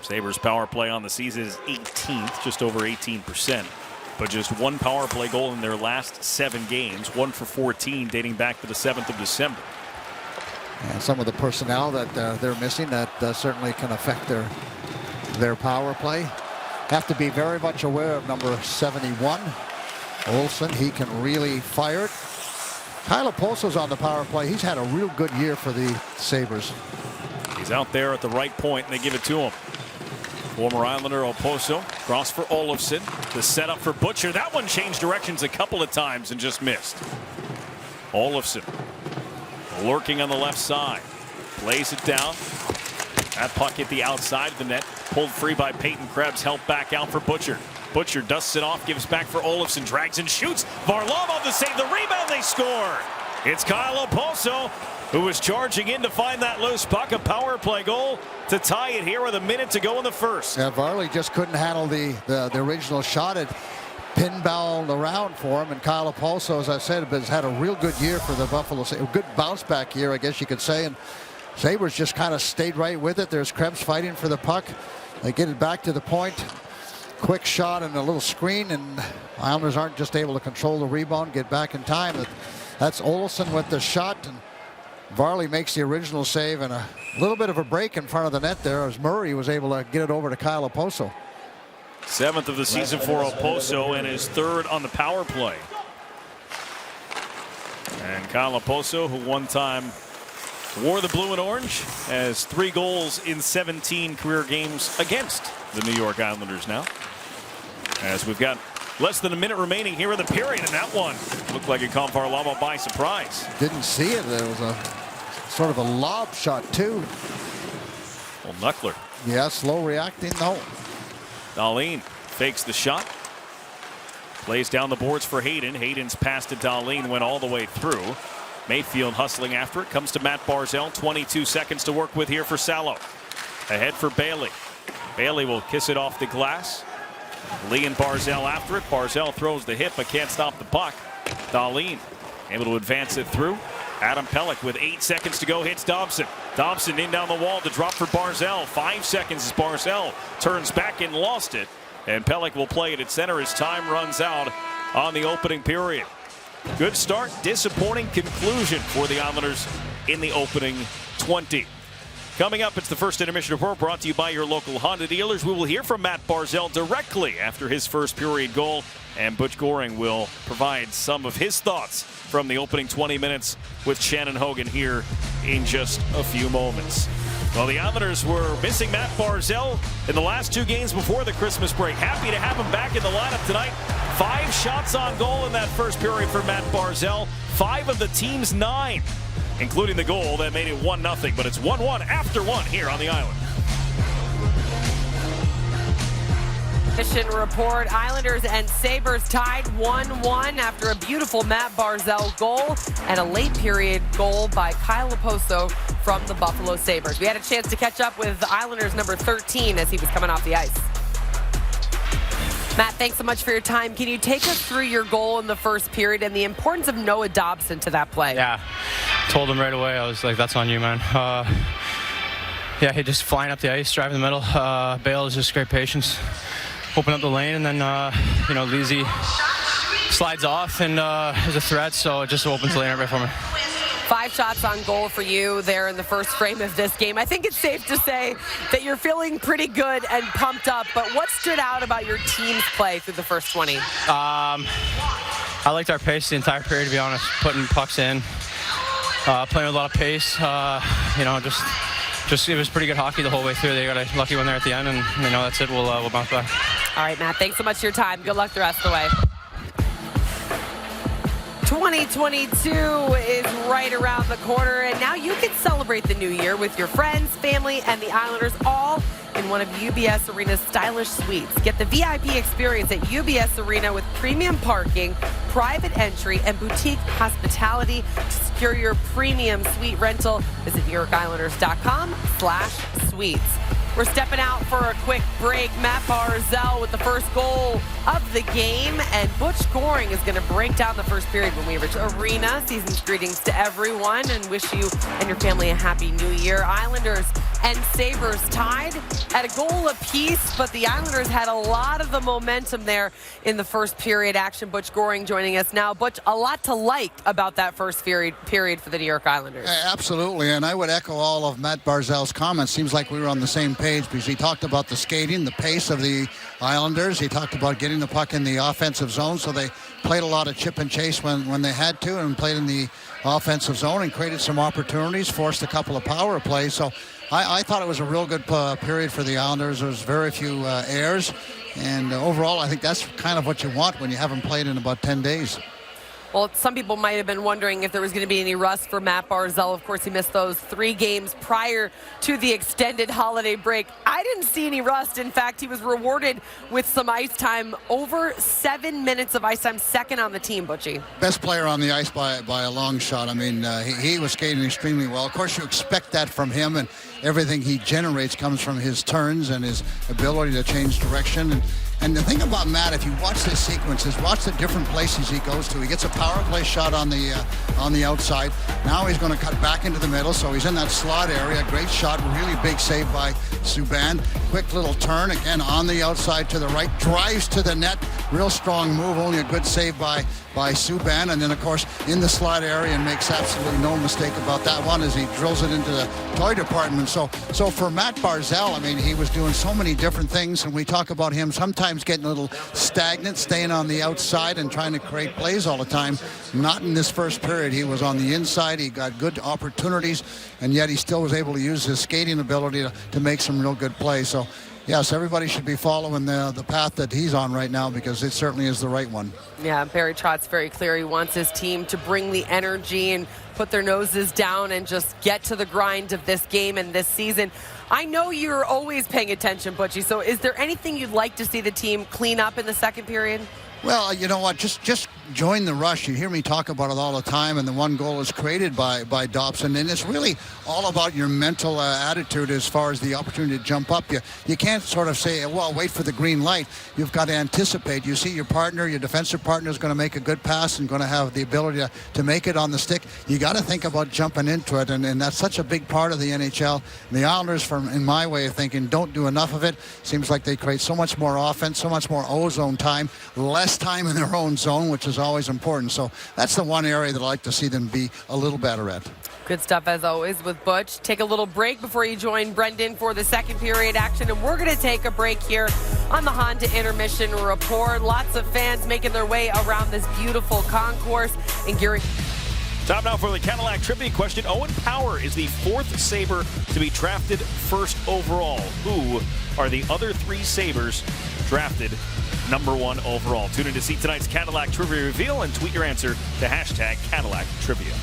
Sabres power play on the season is 18th, just over 18%. But just 1 power play goal in their last 7 games, 1 for 14 dating back to the 7th of December. And some of the personnel that they're missing, that certainly can affect their power play. Have to be very much aware of number 71, Olsen. He can really fire it. Kyle Oposo's on the power play. He's had a real good year for the Sabres. He's out there at the right point, and they give it to him. Former Islander Oposo, cross for Olofsson. The setup for Butcher. That one changed directions a couple of times and just missed. Olofsson lurking on the left side. Lays it down. That puck hit the outside of the net. Pulled free by Peyton Krebs. Helped back out for Butcher. Butcher dusts it off, gives back for Olofsson, drags and shoots. Varlamov to save the rebound, they score. It's Kyle Oposo who was charging in to find that loose puck. A power play goal to tie it here with a minute to go in the first. Yeah, Varley just couldn't handle the original shot. It pinballed around for him, and Kyle Oposo, as I said, has had a real good year for the Buffalo Sabres. A good bounce back year, I guess you could say, and Sabres just kind of stayed right with it. There's Krebs fighting for the puck. They get it back to the point. Quick shot and a little screen, and Islanders aren't just able to control the rebound, get back in time. That's Olofsson with the shot, and Varley makes the original save, and a little bit of a break in front of the net there as Murray was able to get it over to Kyle Oposo. 7th of the season for Oposo and his 3rd on the power play. And Kyle Oposo, who one time wore the blue and orange, has 3 goals in 17 career games against the New York Islanders now. As we've got less than a minute remaining here in the period, and that one looked like it caught Varlamov by surprise. Didn't see it. There was a sort of a lob shot too. Well, Knuckler. Yeah, slow reacting. No. Dahlin fakes the shot. Plays down the boards for Hayden. Hayden's pass to Dahlin went all the way through. Mayfield hustling after it. Comes to Matt Barzal. 22 seconds to work with here for Salo. Ahead for Bailey. Bailey will kiss it off the glass. Lee and Barzal after it. Barzal throws the hit but can't stop the puck. Dahlin able to advance it through. Adam Pelech with 8 seconds to go hits Dobson. Dobson in down the wall to drop for Barzal. 5 seconds as Barzal turns back and lost it. And Pelech will play it at center as time runs out on the opening period. Good start, disappointing conclusion for the Islanders in the opening 20. Coming up, it's the first intermission report brought to you by your local Honda dealers. We will hear from Matt Barzal directly after his first period goal, and Butch Goring will provide some of his thoughts from the opening 20 minutes with Shannon Hogan here in just a few moments. Well, the Islanders were missing Matt Barzal in the last 2 games before the Christmas break. Happy to have him back in the lineup tonight. 5 shots on goal in that first period for Matt Barzal. 5 of the team's 9, including the goal that made it 1-0. But it's 1-1 after 1 here on the island. Mission report. Islanders and Sabres tied 1-1 after a beautiful Matt Barzal goal and a late period goal by Kyle Oposo from the Buffalo Sabres. We had a chance to catch up with Islanders number 13 as he was coming off the ice. Matt, thanks so much for your time. Can you take us through your goal in the first period and the importance of Noah Dobson to that play? Yeah, told him right away. I was like, that's on you, man. Yeah, he just flying up the ice, driving the middle. Bale is just great patience. Open up the lane, and then, Leasy slides off and is a threat, so it just opens the lane right for me. 5 shots on goal for you there in the first frame of this game. I think it's safe to say that you're feeling pretty good and pumped up, but what stood out about your team's play through the first 20? I liked our pace the entire period, to be honest, putting pucks in, playing with a lot of pace. Just it was pretty good hockey the whole way through. They got a lucky one there at the end, and that's it. We'll bounce back. All right, Matt, thanks so much for your time. Good luck the rest of the way. 2022 is right around the corner, and now you can celebrate the new year with your friends, family, and the Islanders all in one of UBS Arena's stylish suites. Get the VIP experience at UBS Arena with premium parking, private entry, and boutique hospitality. To secure your premium suite rental, visit NewYorkIslanders.com/suites. We're stepping out for a quick break. Matt Barzal with the first goal of the game, and Butch Goring is going to break down the first period when we reach Arena. Season's greetings to everyone, and wish you and your family a happy new year. Islanders and Sabres tied at a goal apiece, but the Islanders had a lot of the momentum there in the first period action. Butch Goring joining us now. Butch, a lot to like about that first period for the New York Islanders. Absolutely, and I would echo all of Matt Barzal's comments. Seems like we were on the same page because he talked about the skating, the pace of the Islanders. He talked about getting the puck in the offensive zone, so they played a lot of chip and chase when they had to, and played in the offensive zone and created some opportunities, forced a couple of power plays. So I thought it was a real good period for the Islanders. There was very few errors, and overall I think that's kind of what you want when you haven't played in about 10 days. Well, some people might have been wondering if there was going to be any rust for Matt Barzal. Of course, he missed those 3 games prior to the extended holiday break. I didn't see any rust. In fact, he was rewarded with some ice time, over 7 minutes of ice time, second on the team, Butchie. Best player on the ice by a long shot. I mean, he was skating extremely well. Of course, you expect that from him, and everything he generates comes from his turns and his ability to change direction. And the thing about Matt, if you watch this sequence, is watch the different places he goes to. He gets a power play shot on the outside. Now he's going to cut back into the middle, so he's in that slot area. Great shot, really big save by Subban. Quick little turn, again on the outside to the right. Drives to the net. Real strong move, only a good save by Subban. And then, of course, in the slot area, and makes absolutely no mistake about that one as he drills it into the toy department. So for Matt Barzal, I mean, he was doing so many different things, and we talk about him sometimes getting a little stagnant, staying on the outside and trying to create plays all the time. Not in this first period. He was on the inside. He got good opportunities, and yet he still was able to use his skating ability to make some real good plays. So, yes, everybody should be following the path that he's on right now, because it certainly is the right one. Yeah, Barry Trott's very clear. He wants his team to bring the energy and put their noses down and just get to the grind of this game and this season. I know you're always paying attention, Butchie, so is there anything you'd like to see the team clean up in the second period? Well, you know what? Just join the rush. You hear me talk about it all the time, and the one goal is created by Dobson, and it's really all about your mental attitude as far as the opportunity to jump up. You can't sort of say, well, wait for the green light. You've got to anticipate. You see your partner, your defensive partner is going to make a good pass and going to have the ability to make it on the stick. You got to think about jumping into it, and that's such a big part of the NHL. And the Islanders, in my way of thinking, don't do enough of it. Seems like they create so much more offense, so much more O-zone time, less time in their own zone, which is always important. So that's the one area that I like to see them be a little better at. Good stuff as always with Butch. Take a little break before you join Brendan for the second period action, and we're going to take a break here on the Honda Intermission Report. Lots of fans making their way around this beautiful concourse and gearing. Time now for the Cadillac Trivia question. Owen Power is the 4th Sabre to be drafted first overall. Who are the other 3 Sabres drafted number 1 overall? Tune in to see tonight's Cadillac Trivia reveal and tweet your answer to #Cadillac Trivia.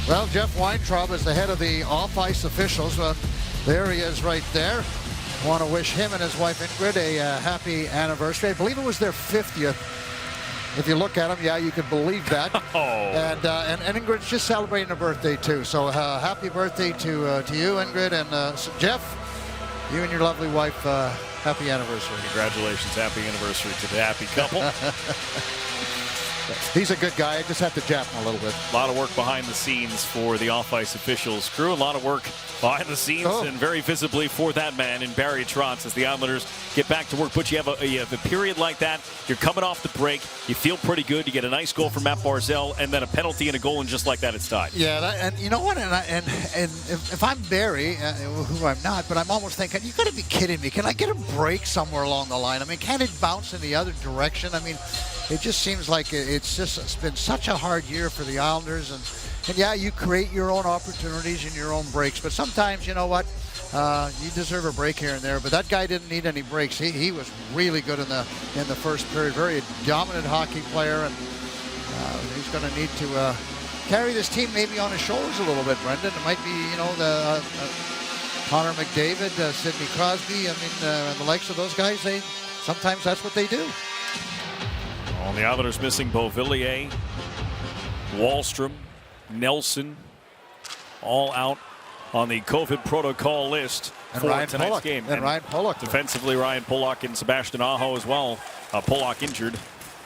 Well, Jeff Weintraub is the head of the off-ice officials. There he is right there. I want to wish him and his wife Ingrid a happy anniversary. I believe it was their 50th. If you look at him, yeah, you could believe that. Oh. And Ingrid's just celebrating her birthday, too. So happy birthday to you, Ingrid. And so Jeff, you and your lovely wife, happy anniversary. Congratulations. Happy anniversary to the happy couple. He's a good guy. I just have to jab him a little bit. A lot of work behind the scenes for the off-ice officials crew. A lot of work behind the scenes and very visibly for that man in Barry Trotz as the Islanders get back to work. But you have a period like that. You're coming off the break. You feel pretty good. You get a nice goal from Matt Barzal, and then a penalty and a goal, and just like that, it's tied. Yeah, and you know what? And if I'm Barry, who I'm not, but I'm almost thinking, you got to be kidding me. Can I get a break somewhere along the line? I mean, can it bounce in the other direction? I mean, it just seems like it's been such a hard year for the Islanders, and yeah, you create your own opportunities and your own breaks, but sometimes, you know what, you deserve a break here and there. But that guy didn't need any breaks. He was really good in the first period, very dominant hockey player, and he's going to need to carry this team maybe on his shoulders a little bit, Brendan. It might be, you know, the Connor McDavid, Sidney Crosby. I mean, the likes of those guys. Sometimes that's what they do. Well, the Islanders missing Beauvillier, Wahlstrom, Nelson, all out on the COVID protocol list for Ryan tonight's Pulock. game. And Ryan Pulock. Defensively, Ryan Pulock and Sebastian Aho as well. Pulock injured,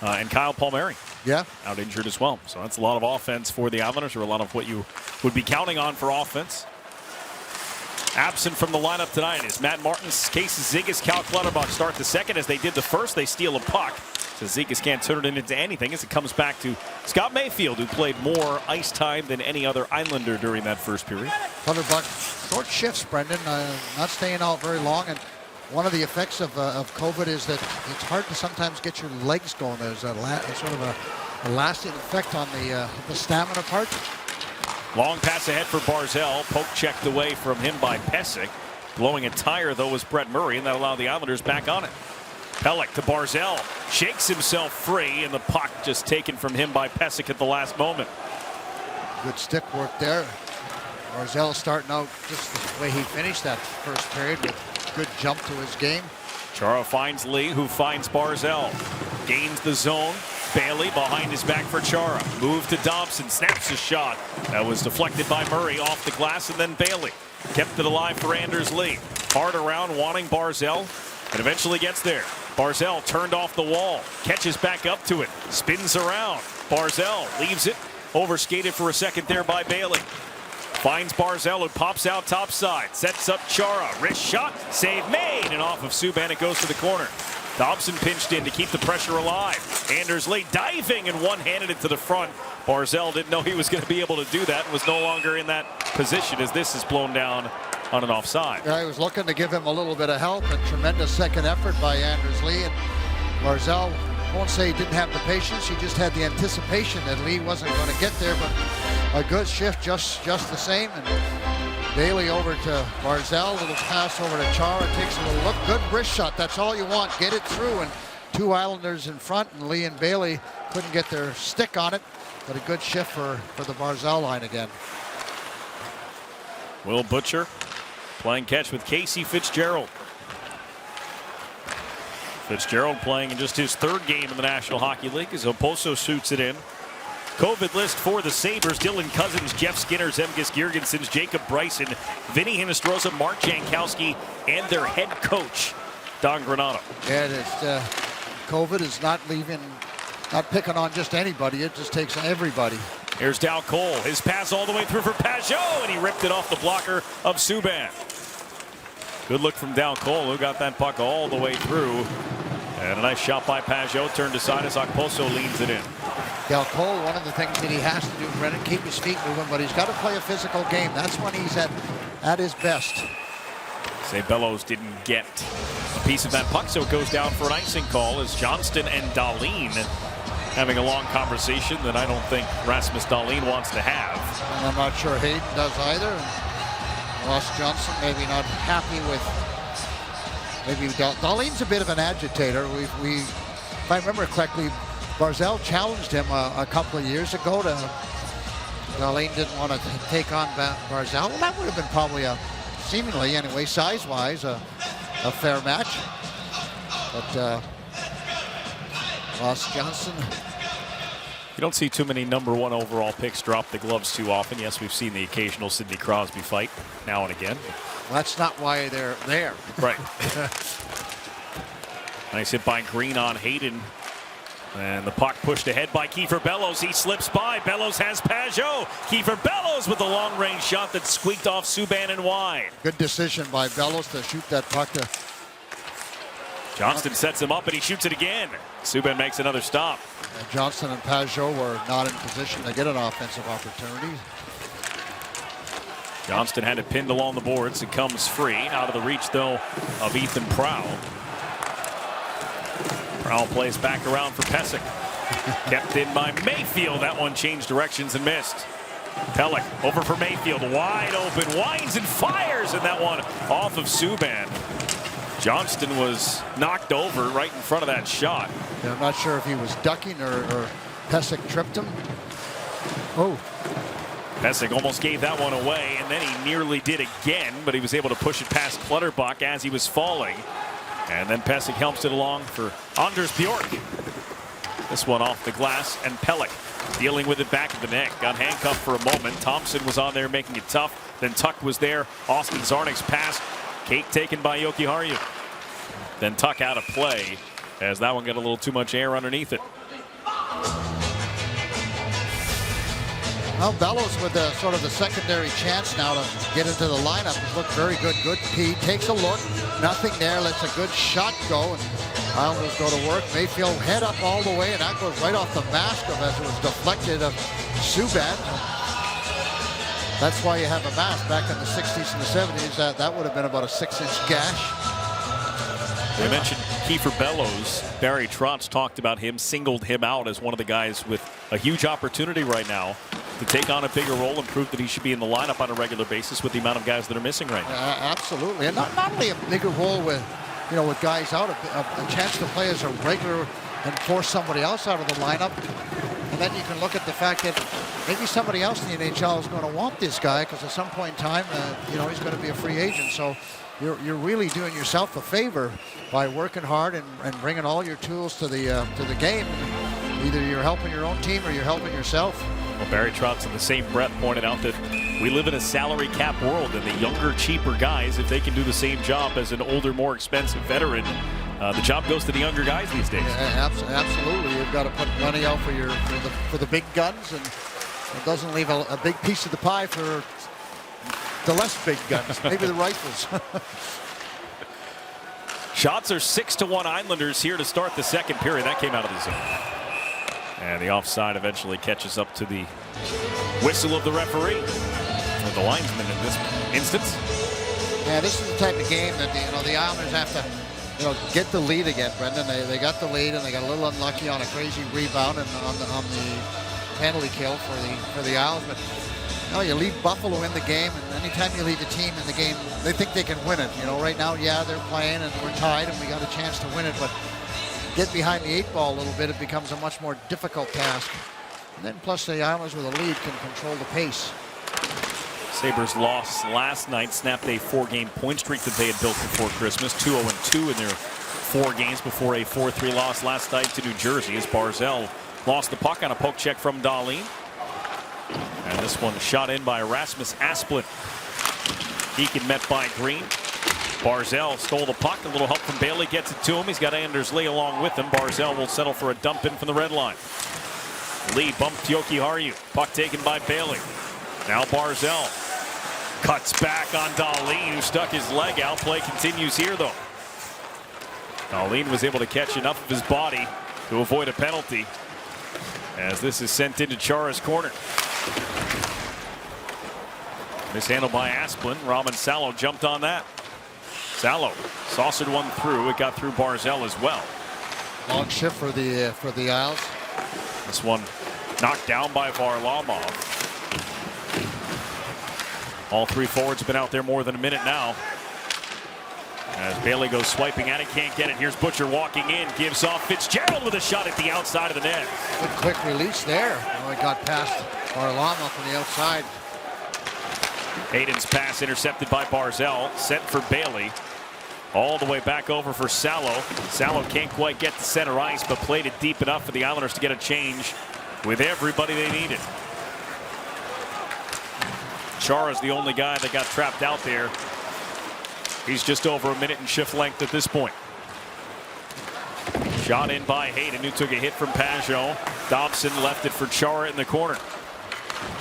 and Kyle Palmieri out injured as well. So that's a lot of offense for the Islanders, or a lot of what you would be counting on for offense. Absent from the lineup tonight is Matt Martins, Casey Zigas, Cal Clutterbuck start the second. As they did the first, they steal a puck. So Zigas can't turn it into anything as it comes back to Scott Mayfield, who played more ice time than any other Islander during that first period. Clutterbuck, short shifts, Brendan, not staying out very long. And one of the effects of COVID is that it's hard to sometimes get your legs going. There's sort of a lasting effect on the stamina part. Long pass ahead for Barzal. Poke checked away from him by Pesic. Blowing a tire, though, was Brett Murray, and that allowed the Islanders back on it. Pelech to Barzal. Shakes himself free, and the puck just taken from him by Pesic at the last moment. Good stick work there. Barzal starting out just the way he finished that first period with good jump to his game. Chara finds Lee, who finds Barzal. Gains the zone. Bailey behind his back for Chara. Move to Dobson. Snaps a shot. That was deflected by Murray off the glass, and then Bailey kept it alive for Anders Lee. Hard around, wanting Barzal, and eventually gets there. Barzal turned off the wall. Catches back up to it. Spins around. Barzal leaves it. Overskated for a second there by Bailey. Finds Barzal, who pops out topside. Sets up Chara. Wrist shot. Save made. And off of Subban, it goes to the corner. Dobson pinched in to keep the pressure alive. Anders Lee diving and one-handed it to the front. Barzal didn't know he was going to be able to do that and was no longer in that position as this is blown down on an offside. Yeah, he was looking to give him a little bit of help. A tremendous second effort by Anders Lee. And Barzal, I won't say he didn't have the patience. He just had the anticipation that Lee wasn't going to get there. But a good shift just the same. And Bailey over to Barzal, little pass over to Chara, takes a little look, good wrist shot, that's all you want, get it through, and two Islanders in front, and Lee and Bailey couldn't get their stick on it, but a good shift for the Barzal line again. Will Butcher playing catch with Casey Fitzgerald. Fitzgerald playing in just his third game in the National Hockey League as Oposo shoots it in. COVID list for the Sabres: Dylan Cousins, Jeff Skinner, Zemgus Girgensons, Jacob Bryson, Vinny Hinostroza, Mark Jankowski, and their head coach, Don Granato. Yeah, COVID is not picking on just anybody. It just takes everybody. Here's Dal Cole. His pass all the way through for Pajot, and he ripped it off the blocker of Subban. Good look from Dal Cole, who got that puck all the way through. And a nice shot by Pajot, turned aside as Okposo leans it in. Dal Cole, one of the things that he has to do, Brennan, keep his feet moving, but he's got to play a physical game. That's when he's at his best. Say Bellows didn't get a piece of that puck, so it goes down for an icing call as Johnston and Dahlin having a long conversation that I don't think Rasmus Dahlin wants to have. And I'm not sure Hayden does either. And Ross Johnson maybe not happy with. Maybe Dahlin's a bit of an agitator. If I remember correctly, Barzal challenged him a couple of years ago. Dahlin didn't want to take on Barzal. Well, that would have been probably seemingly anyway, size-wise, a fair match. But Ross Johnson. You don't see too many #1 overall picks drop the gloves too often. Yes, we've seen the occasional Sidney Crosby fight now and again. Well, that's not why they're there. Right. Nice hit by Green on Hayden. And the puck pushed ahead by Kiefer Bellows. He slips by. Bellows has Pajot. Kiefer Bellows with a long-range shot that squeaked off Subban and wide. Good decision by Bellows to shoot that puck to... Johnston sets him up and he shoots it again. Subban makes another stop. And Johnston and Pajot were not in position to get an offensive opportunity. Johnston had it pinned along the boards. It comes free. Out of the reach, though, of Ethan Prowl. Prowl plays back around for Pesek. Kept in by Mayfield. That one changed directions and missed. Pelech over for Mayfield. Wide open. Winds and fires. And that one off of Subban. Johnston was knocked over right in front of that shot. Yeah, I'm not sure if he was ducking or Pesek tripped him. Oh. Pesek almost gave that one away, and then he nearly did again, but he was able to push it past Clutterbuck as he was falling. And then Pesek helps it along for Anders Bjork. This one off the glass, and Pelech dealing with it back of the net. Got handcuffed for a moment. Thompson was on there making it tough. Then Tuck was there. Austin Czarnik's pass. Cake taken by Yoki Harju. Then Tuck out of play as that one got a little too much air underneath it. Well, Bellows with sort of the secondary chance now to get into the lineup. He's looked very good. Good P. Takes a look. Nothing there. Lets a good shot go. And Islanders go to work. Mayfield head up all the way. And that goes right off the mask of as it was deflected of Subban. That's why you have a mask. Back in the 60s and the 70s, that would have been about a 6-inch gash. I mentioned Kiefer Bellows. Barry Trotz talked about him, singled him out as one of the guys with a huge opportunity right now to take on a bigger role and prove that he should be in the lineup on a regular basis with the amount of guys that are missing right now. Absolutely, and not only a bigger role with, with guys out, a chance to play as a regular and force somebody else out of the lineup. And then you can look at the fact that maybe somebody else in the NHL is going to want this guy because at some point in time, he's going to be a free agent. So you're really doing yourself a favor by working hard and bringing all your tools to the game. Either you're helping your own team or you're helping yourself. Well, Barry Trotz in the same breath pointed out that we live in a salary cap world, and the younger, cheaper guys, if they can do the same job as an older, more expensive veteran, the job goes to the younger guys these days. Yeah, absolutely. You've got to put money out for the big guns, and it doesn't leave a big piece of the pie for the less big guns, maybe the rifles. Shots are 6-1 Islanders here to start the second period. That came out of the zone. And the offside eventually catches up to the whistle of the referee, or the linesman in this instance. Yeah, this is the type of game that the Islanders have to get the lead again, Brendan. They got the lead and they got a little unlucky on a crazy rebound and on the penalty kill for the Isles. But you leave Buffalo in the game, and anytime you leave a team in the game, they think they can win it. Right now, yeah, they're playing and we're tied and we got a chance to win it, but get behind the 8-ball a little bit, it becomes a much more difficult task. And then plus the Islanders with a lead can control the pace. Sabres lost last night, snapped a 4-game point streak that they had built before Christmas. 2-0-2 in their 4 games before a 4-3 loss last night to New Jersey as Barzal lost the puck on a poke check from Dahlin. And this one shot in by Rasmus Asplund. Deacon met by Green. Barzal stole the puck. A little help from Bailey gets it to him. He's got Anders Lee along with him. Barzal will settle for a dump in from the red line. Lee bumped Yoki Harju. Puck taken by Bailey. Now Barzal cuts back on Dahlin, who stuck his leg out. Play continues here, though. Dahlin was able to catch enough of his body to avoid a penalty as this is sent into Chara's corner. Mishandled by Asplund. Robin Salo jumped on that. Salo saucered one through. It got through Barzal as well. Long shift for the Isles. This one knocked down by Varlamov. All 3 forwards have been out there more than a minute now. As Bailey goes swiping at it, can't get it. Here's Butcher walking in, gives off Fitzgerald with a shot at the outside of the net. Good quick release there. It got past Varlamov from the outside. Hayden's pass intercepted by Barzal, sent for Bailey. All the way back over for Salo. Salo can't quite get to center ice, but played it deep enough for the Islanders to get a change with everybody they needed. Chara's the only guy that got trapped out there. He's just over a minute in shift length at this point. Shot in by Hayden, who took a hit from Pajot. Dobson left it for Chara in the corner.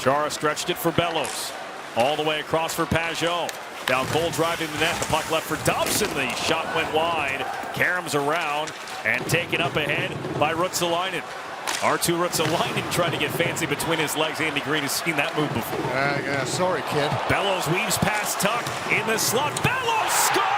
Chara stretched it for Bellows. All the way across for Pajot. Now Cole driving the net. The puck left for Dobson. The shot went wide. Karam's around and taken up ahead by Ruotsalainen. R2 Ruotsalainen trying to get fancy between his legs. Andy Green has seen that move before. Yeah, sorry, kid. Bellows weaves past Tuck in the slot. Bellows scores!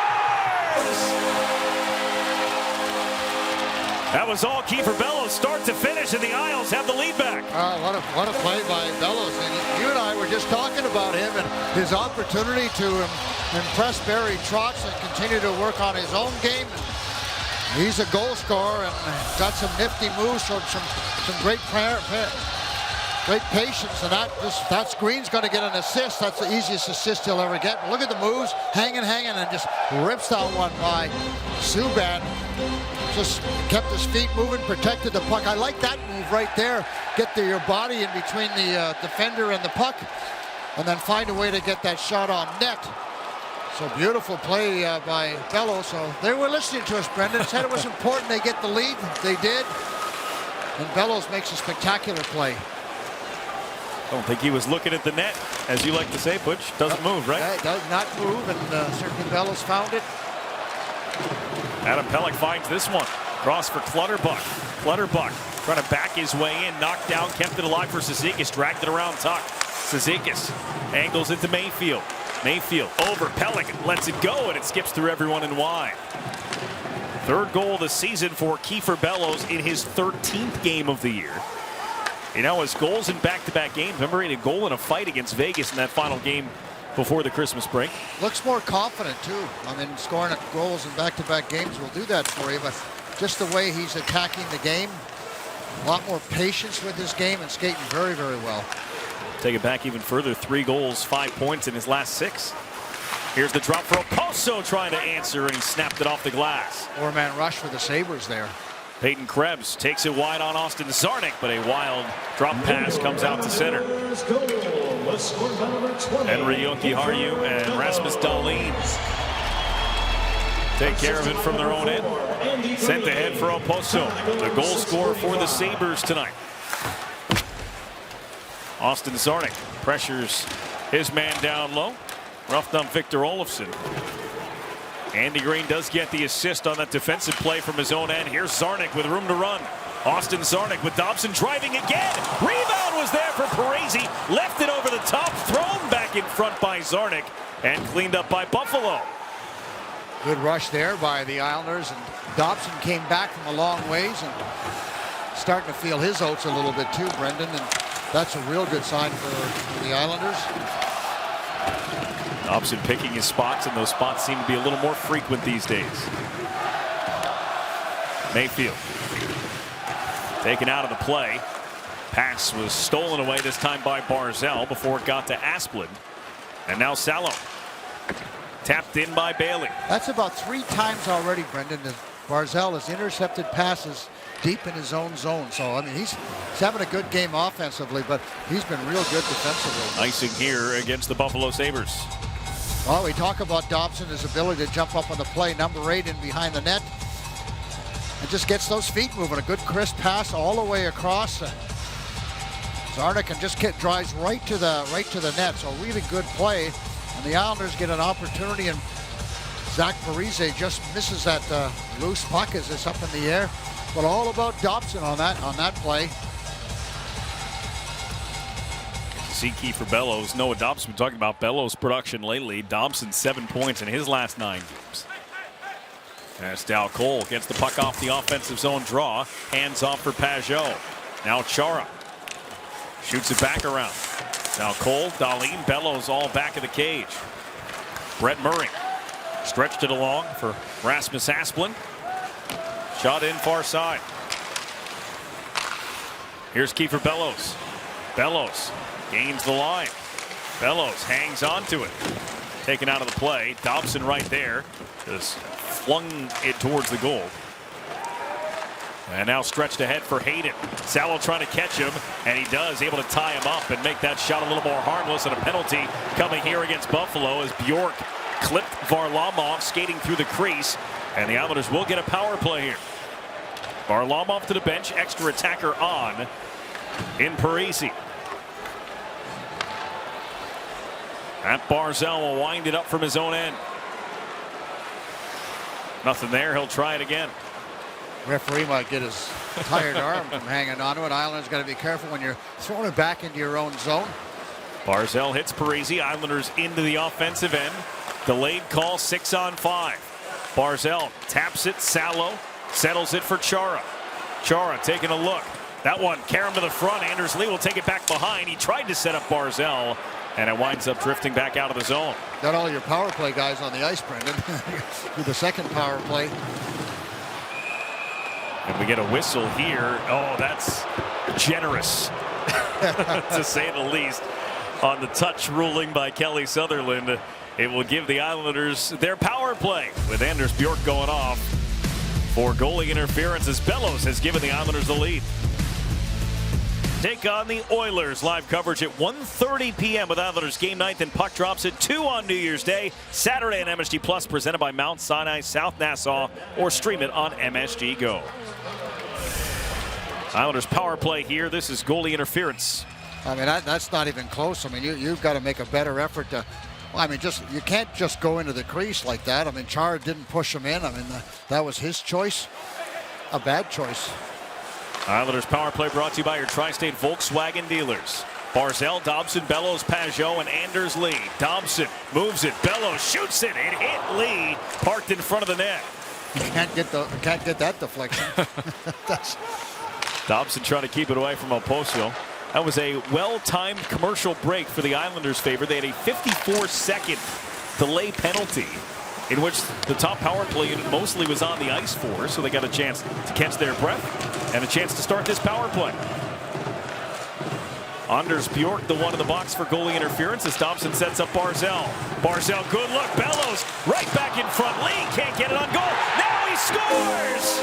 That was all Kiefer Bellows, start to finish, and the Isles have the lead back. What a play by Bellows. And you and I were just talking about him and his opportunity to impress Barry Trotz and continue to work on his own game. He's a goal scorer and got some nifty moves, some great patience, and that's Green's going to get an assist. That's the easiest assist he'll ever get. But look at the moves, hanging, and just rips that one by Subban. Just kept his feet moving, protected the puck. I like that move right there. Get your body in between the defender and the puck, and then find a way to get that shot on net. So beautiful play by Bellows. So they were listening to us, Brendan. Said it was important they get the lead. They did. And Bellows makes a spectacular play. I don't think he was looking at the net, as you like to say, Butch. Doesn't move, right? It does not move, and certainly Bellows found it. Adam Pelech finds this one. Cross for Clutterbuck. Clutterbuck trying to back his way in. Knocked down, kept it alive for Cizikas. Dragged it around Tuck. Cizikas angles into Mayfield. Mayfield over Pelech, lets it go, and it skips through everyone and wide. Third goal of the season for Kiefer Bellows in his 13th game of the year. You know, his goals in back-to-back games. Remember, he had a goal in a fight against Vegas in that final game before the Christmas break. Looks more confident, too. I mean, scoring goals in back-to-back games will do that for you, but just the way he's attacking the game, a lot more patience with this game and skating very, very well. Take it back even further. 3 goals, 5 points in his last 6. Here's the drop for Oposo trying to answer, and he snapped it off the glass. 4-man rush for the Sabres there. Peyton Krebs takes it wide on Austin Czarnik, but a wild drop pass comes out to center. Henry Jokiharju and Rasmus Dahlin take care of it from their own end. Sent ahead for Oposo, the goal scorer for the Sabres tonight. Austin Czarnik pressures his man down low. Roughed on Victor Olofsson. Andy Green does get the assist on that defensive play from his own end. Here's Czarnik with room to run. Austin Czarnik with Dobson driving again. Rebound was there for Parisi. Left it over the top. Thrown back in front by Czarnik and cleaned up by Buffalo. Good rush there by the Islanders, and Dobson came back from a long ways and starting to feel his oats a little bit too, Brendan, and that's a real good sign for the Islanders. Dobson picking his spots, and those spots seem to be a little more frequent these days. Mayfield taken out of the play. Pass was stolen away this time by Barzal before it got to Asplund. And now Salo. Tapped in by Bailey. That's about 3 times already, Brendan, that Barzal has intercepted passes deep in his own zone. So, I mean, he's having a good game offensively, but he's been real good defensively. Icing here against the Buffalo Sabres. Well, we talk about Dobson, his ability to jump up on the play, number 8 in behind the net. And just gets those feet moving. A good crisp pass all the way across. Czarnik can just drives right to the net. So really good play. And the Islanders get an opportunity, and Zach Parise just misses that loose puck as it's up in the air. But all about Dobson on that play. See Kiefer Bellows, Noah Dobson. We're talking about Bellows' production lately. Dobson 7 points in his last 9 games. As Dal Cole gets the puck off the offensive zone draw. Hands off for Pajot. Now Chara shoots it back around. Now Cole, Dahlin, Bellows all back of the cage. Brett Murray stretched it along for Rasmus Asplund. Shot in far side. Here's Kiefer Bellows. Bellows gains the line. Bellows hangs on to it. Taken out of the play. Dobson right there. Just flung it towards the goal. And now stretched ahead for Hayden. Salo trying to catch him, and he does, able to tie him up and make that shot a little more harmless, and a penalty coming here against Buffalo as Bjork clipped Varlamov skating through the crease, and the Islanders will get a power play here. Varlamov to the bench, extra attacker on in Parise. Matt Barzal will wind it up from his own end. Nothing there, he'll try it again. Referee might get his tired arm from hanging onto it. Islanders got to be careful when you're throwing it back into your own zone. Barzal hits Parise. Islanders into the offensive end. Delayed call, 6-on-5. Barzal taps it. Salo settles it for Chara. Chara taking a look. That one, Karam to the front. Anders Lee will take it back behind. He tried to set up Barzal, and it winds up drifting back out of the zone. Got all your power play guys on the ice, Brendan. Do the second power play. And we get a whistle here. Oh, that's generous, to say the least, on the touch ruling by Kelly Sutherland. It will give the Islanders their power play with Anders Bjork going off for goalie interference as Bellows has given the Islanders the lead. Take on the Oilers. Live coverage at 1:30 p.m. with Islanders game night. Then puck drops at 2 on New Year's Day. Saturday on MSG Plus, presented by Mount Sinai, South Nassau, or stream it on MSG Go. Islanders power play here. This is goalie interference. I mean, that's not even close. I mean, you've got to make a better effort to. Well, I mean, you can't just go into the crease like that. I mean, Chara didn't push him in. I mean, that was his choice. A bad choice. Islanders power play brought to you by your Tri-State Volkswagen dealers. Barzal, Dobson, Bellows, Pajot, and Anders Lee. Dobson moves it. Bellows shoots it. It hit Lee, parked in front of the net. You can't get that deflection. Dobson trying to keep it away from Oposo. That was a well-timed commercial break for the Islanders' favor. They had a 54-second delay penalty in which the top power play unit mostly was on the ice for, so they got a chance to catch their breath and a chance to start this power play. Anders Bjork, the one in the box for goalie interference as Dobson sets up Barzal. Barzal, good look. Bellows right back in front. Lee can't get it on goal. Now he scores!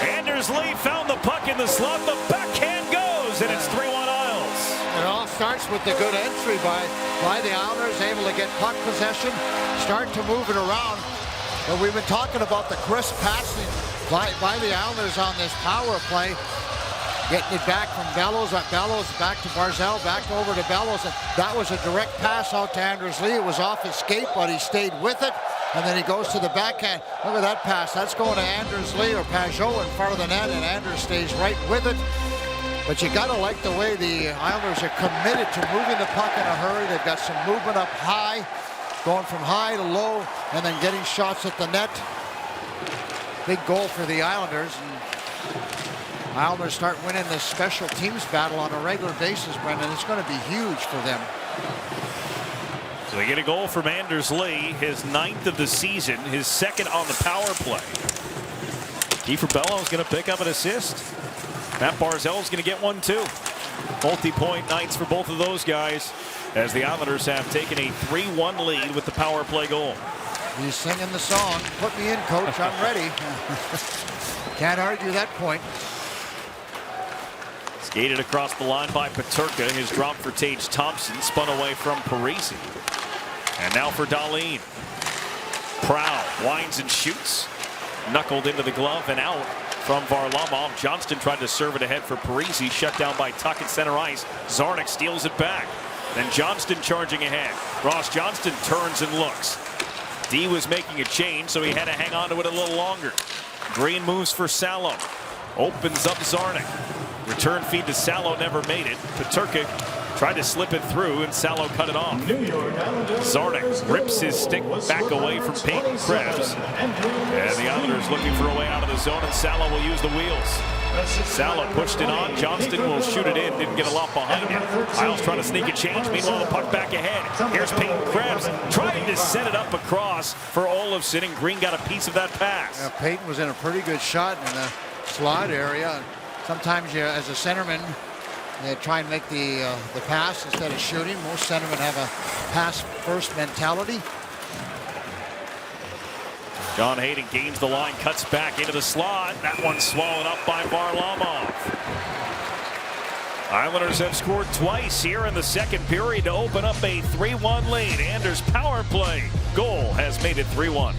Anders Lee found the puck in the slot. The backhand goes, and it's 3-1 Isles. It all starts with the good entry by the Islanders, able to get puck possession, start to move it around. But we've been talking about the crisp passing by the Islanders on this power play. Getting it back from Bellows back to Barzal, back over to Bellows. That was a direct pass out to Anders Lee. It was off his skate, but he stayed with it. And then he goes to the backhand. Look at that pass. That's going to Anders Lee or Pajot in front of the net, and Anders stays right with it. But you got to like the way the Islanders are committed to moving the puck in a hurry. They've got some movement up high, going from high to low, and then getting shots at the net. Big goal for the Islanders. And Islanders start winning this special teams battle on a regular basis, Brendan. It's going to be huge for them. So they get a goal from Anders Lee, his 9th of the season, his 2nd on the power play. Kiefer Bellows going to pick up an assist. Matt Barzal is going to get one too. Multi-point nights for both of those guys as the Islanders have taken a 3-1 lead with the power play goal. He's singing the song. Put me in, coach. I'm ready. Can't argue that point. Skated across the line by Peterka. His drop for Tage Thompson. Spun away from Parise. And now for Dahlin. Proud winds and shoots. Knuckled into the glove and out from Varlamov. Johnston tried to serve it ahead for Parise. Shut down by Tuck at center ice. Zarnik steals it back. Then Johnston charging ahead. Ross Johnston turns and looks. D was making a change, so he had to hang on to it a little longer. Green moves for Salo. Opens up Zarnik. Return feed to Salo, never made it. Peterka tried to slip it through, and Salo cut it off. Zarnik rips his stick back away from Peyton Krebs. And the Islanders looking for a way out of the zone, and Salo will use the wheels. Salo pushed it on. Johnston will shoot it in. Didn't get a lot behind it. Isles trying to sneak a change. Meanwhile, the puck back ahead. Here's Peyton Krebs trying to set it up across for Olofsson, and Green got a piece of that pass. Yeah, Peyton was in a pretty good shot in the slot area. Sometimes you, as a centerman, they try and make the pass instead of shooting. Most centermen have a pass-first mentality. John Hayden gains the line, cuts back into the slot. That one swallowed up by Varlamov. Islanders have scored twice here in the second period to open up a 3-1 lead. Anders' power play goal has made it 3-1.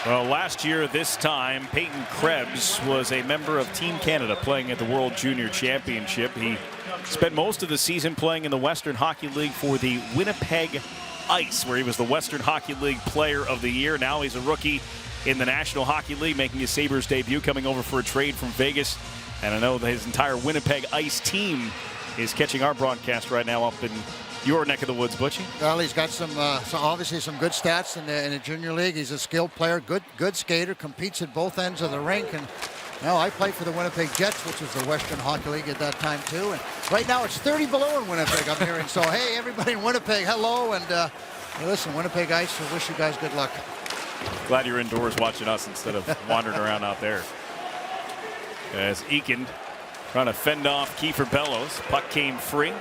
Well, last year this time, Peyton Krebs was a member of Team Canada playing at the World Junior Championship. He spent most of the season playing in the Western Hockey League for the Winnipeg Ice, where he was the Western Hockey League Player of the Year. Now he's a rookie in the National Hockey League, making his Sabres debut, coming over for a trade from Vegas. And I know that his entire Winnipeg Ice team is catching our broadcast right now up in your neck of the woods, Butchie. Well, he's got some obviously some good stats in the junior league. He's a skilled player, good skater, competes at both ends of the rink. And now I played for the Winnipeg Jets, which was the Western Hockey League at that time too. And right now it's 30 below in Winnipeg, I'm hearing. So hey, everybody in Winnipeg, hello. And listen, Winnipeg Ice, I wish you guys good luck. Glad you're indoors watching us instead of wandering around out there. As Eakin trying to fend off Kiefer Bellows. Puck came free.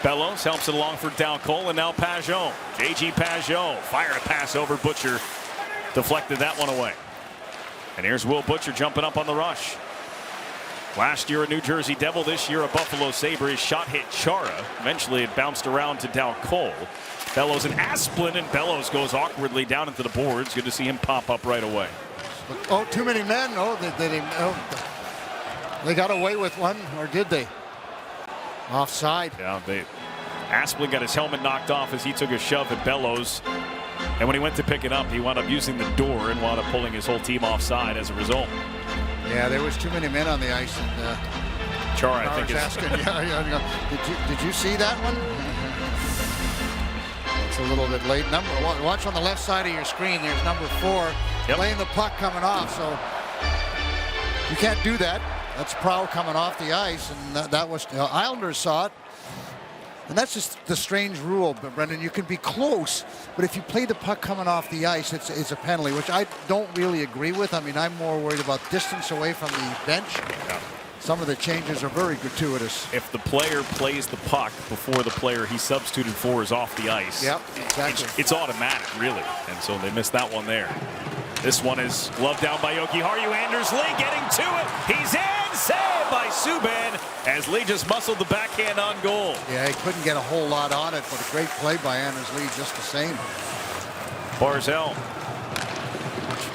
Bellows helps it along for Dow Cole, and now Pajot. J.G. Pajot fired a pass over Butcher. Deflected that one away. And here's Will Butcher jumping up on the rush. Last year a New Jersey Devil, this year a Buffalo Sabre. His shot hit Chara. Eventually it bounced around to Dow Cole. Bellows and Asplin, and Bellows goes awkwardly down into the boards. Good to see him pop up right away. Oh, too many men. Oh, they got away with one, or did they? Offside. Yeah, Asplin got his helmet knocked off as he took a shove at Bellows. And when he went to pick it up, he wound up using the door and wound up pulling his whole team offside as a result. Yeah, there was too many men on the ice. And Chara, I think, is asking, did you see that one? It's a little bit late. Watch on the left side of your screen. There's number 4 playing the puck coming off. So you can't do that. That's Prow coming off the ice, and that was Islanders saw it. And that's just the strange rule, but Brendan, you can be close, but if you play the puck coming off the ice, it's a penalty, which I don't really agree with. I mean, I'm more worried about distance away from the bench. Yeah. Some of the changes are very gratuitous. If the player plays the puck before the player he substituted for is off the ice, yep, exactly. It's automatic, really. And so they missed that one there. This one is gloved down by Yoki Haru. Anders Lee getting to it. He's in. Saved by Subban as Lee just muscled the backhand on goal. Yeah, he couldn't get a whole lot on it, but a great play by Anders Lee just the same. Barzal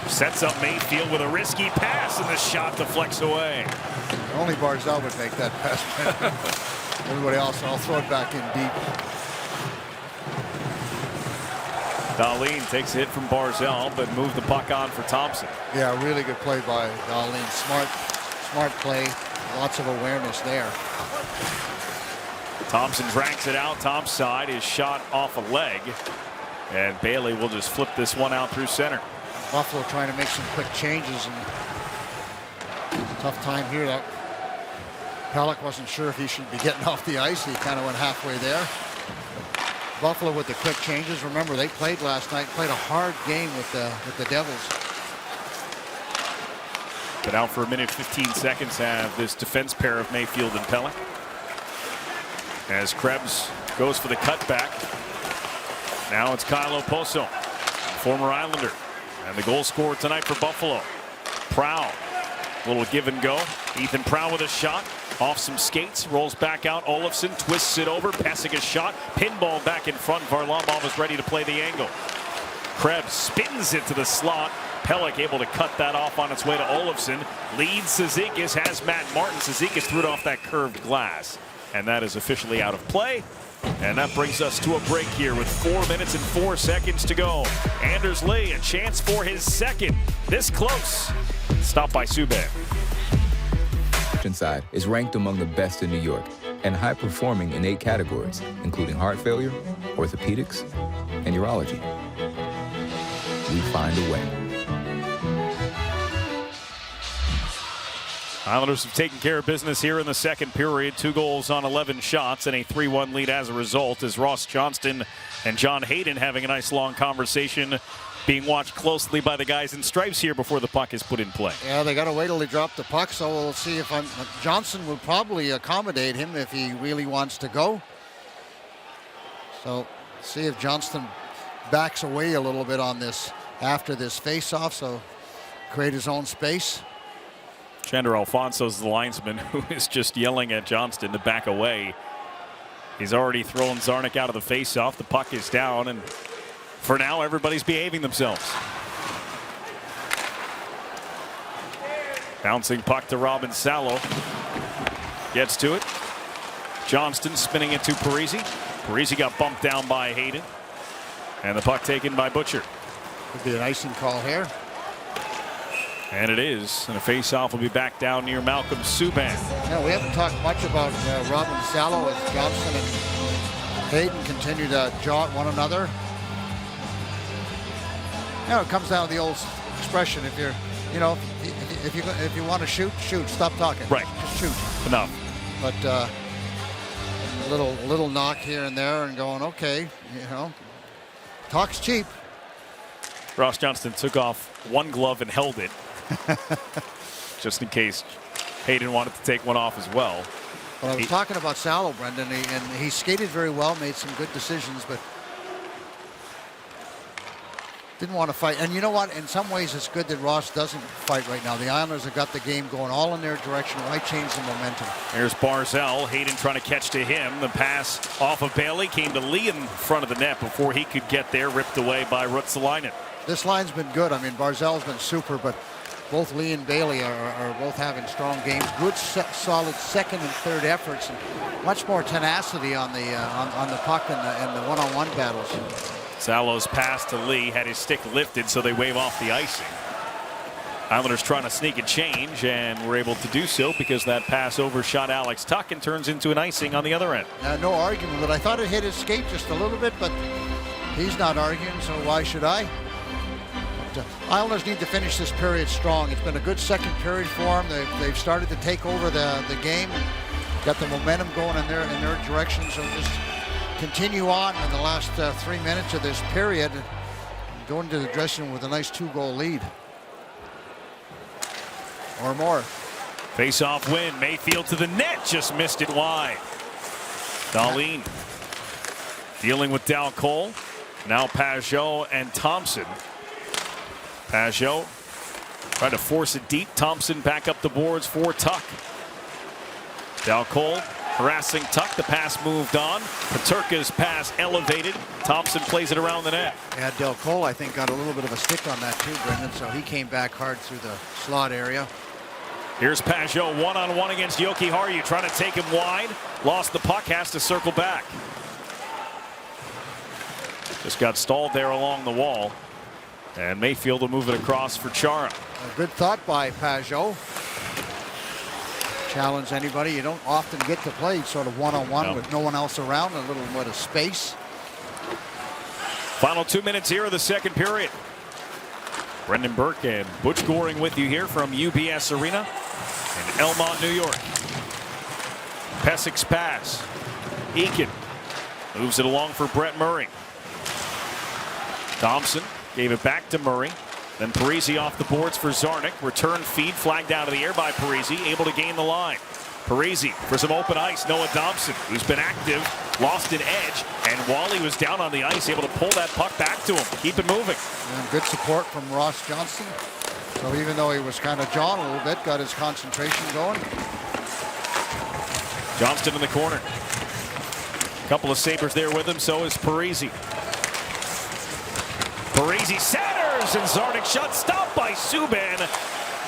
sets up Mayfield with a risky pass, and the shot deflects away. Only Barzal would make that pass. Everybody else, I'll throw it back in deep. Dahlin takes a hit from Barzal, but moved the puck on for Thompson. Yeah, really good play by Dahlin. Smart play. Lots of awareness there. Thompson drags it out. Tom's side is shot off a leg. And Bailey will just flip this one out through center. Buffalo trying to make some quick changes, and tough time here. That Pelech wasn't sure if he should be getting off the ice. He kind of went halfway there. Buffalo with the quick changes. Remember, they played last night, played a hard game with the Devils. But out for a minute 15 seconds have this defense pair of Mayfield and Pelech. As Krebs goes for the cutback. Now it's Kyle Oposo, former Islander, and the goal scorer tonight for Buffalo. Prow, a little give and go. Ethan Prow with a shot. Off some skates, rolls back out. Olofsson twists it over, passing a shot. Pinball back in front. Varlamov is ready to play the angle. Krebs spins it to the slot. Pelech able to cut that off on its way to Olofsson. Leads Cizikas, has Matt Martin. Cizikas threw it off that curved glass. And that is officially out of play. And that brings us to a break here with 4 minutes and 4 seconds to go. Anders Lee, a chance for his second. This close. Stopped by Subban. Side is ranked among the best in New York and high performing in 8 categories, including heart failure, orthopedics, and urology. We find a way. Islanders have taken care of business here in the second period. 2 goals on 11 shots and a 3-1 lead as a result, as Ross Johnston and John Hayden having a nice long conversation, being watched closely by the guys in stripes here before the puck is put in play. Yeah, they got to wait till they drop the puck, so we'll see if Johnson will probably accommodate him if he really wants to go. So see if Johnston backs away a little bit on this after this face-off, so create his own space. Chandler Alfonso's the linesman who is just yelling at Johnston to back away. He's already thrown Zarnik out of the face-off. The puck is down, and for now, everybody's behaving themselves. Bouncing puck to Robin Salo. Gets to it. Johnston spinning it to Parisi. Parisi got bumped down by Hayden. And the puck taken by Butcher. Could be an icing call here. And it is. And a face-off will be back down near Malcolm Subban. Yeah, we haven't talked much about Robin Salo as Johnson and Hayden continue to jaw at one another. You know, it comes down to the old expression: if you're, you know, if you want to shoot, shoot. Stop talking. Right. Just shoot. Enough. But a little knock here and there, and going, okay, you know, talk's cheap. Ross Johnston took off one glove and held it, just in case Hayden wanted to take one off as well. Well, I was talking about Salo, Brendan, and he skated very well, made some good decisions, but didn't want to fight. And you know what? In some ways, it's good that Ross doesn't fight right now. The Islanders have got the game going all in their direction. Why change the momentum? Here's Barzal. Hayden trying to catch to him. The pass off of Bailey came to Lee in front of the net before he could get there. Ripped away by Ruotsalainen. This line's been good. I mean, Barzal's been super, but both Lee and Bailey are both having strong games. Good, solid second and third efforts, and much more tenacity on the puck and the one-on-one battles. Salo's pass to Lee had his stick lifted, so they wave off the icing. Islanders trying to sneak a change, and were able to do so because that pass overshot Alex Tuch and turns into an icing on the other end. No argument, but I thought it hit his skate just a little bit, but he's not arguing, so why should I? Islanders need to finish this period strong. It's been a good second period for them. They've started to take over the game, got the momentum going in their direction. So just continue on in the last 3 minutes of this period, and go into the dressing room with a nice 2-goal lead or more. Face-off win. Mayfield to the net, just missed it wide. Dahlin dealing with Dal Cole. Now Pajot and Thompson. Pajot trying to force it deep. Thompson back up the boards for Tuch. Dal Cole harassing Tuch. The pass moved on. Peterka's pass elevated. Thompson plays it around the net. Yeah, Dal Cole, I think, got a little bit of a stick on that too, Brendan, so he came back hard through the slot area. Here's Pajot one-on-one against Yoki Haru, trying to take him wide. Lost the puck, has to circle back. Just got stalled there along the wall. And Mayfield will move it across for Chara. A good thought by Pajot. Challenge anybody. You don't often get to play sort of one-on-one with no one else around, a little bit of space. Final 2 minutes here of the second period. Brendan Burke and Butch Goring with you here from UBS Arena in Elmont, New York. Pesik's pass. Eakin moves it along for Brett Murray. Thompson gave it back to Murray. Then Parisi off the boards for Zarnik. Return feed flagged out of the air by Parisi, able to gain the line. Parisi for some open ice. Noah Dobson, who's been active, lost an edge, and Wally was down on the ice, able to pull that puck back to him. Keep it moving. And good support from Ross Johnston. So even though he was kind of jawing a little bit, got his concentration going. Johnston in the corner. A couple of Sabres there with him, so is Parisi. Parisi centers, and Zarnik shot stopped by Subban.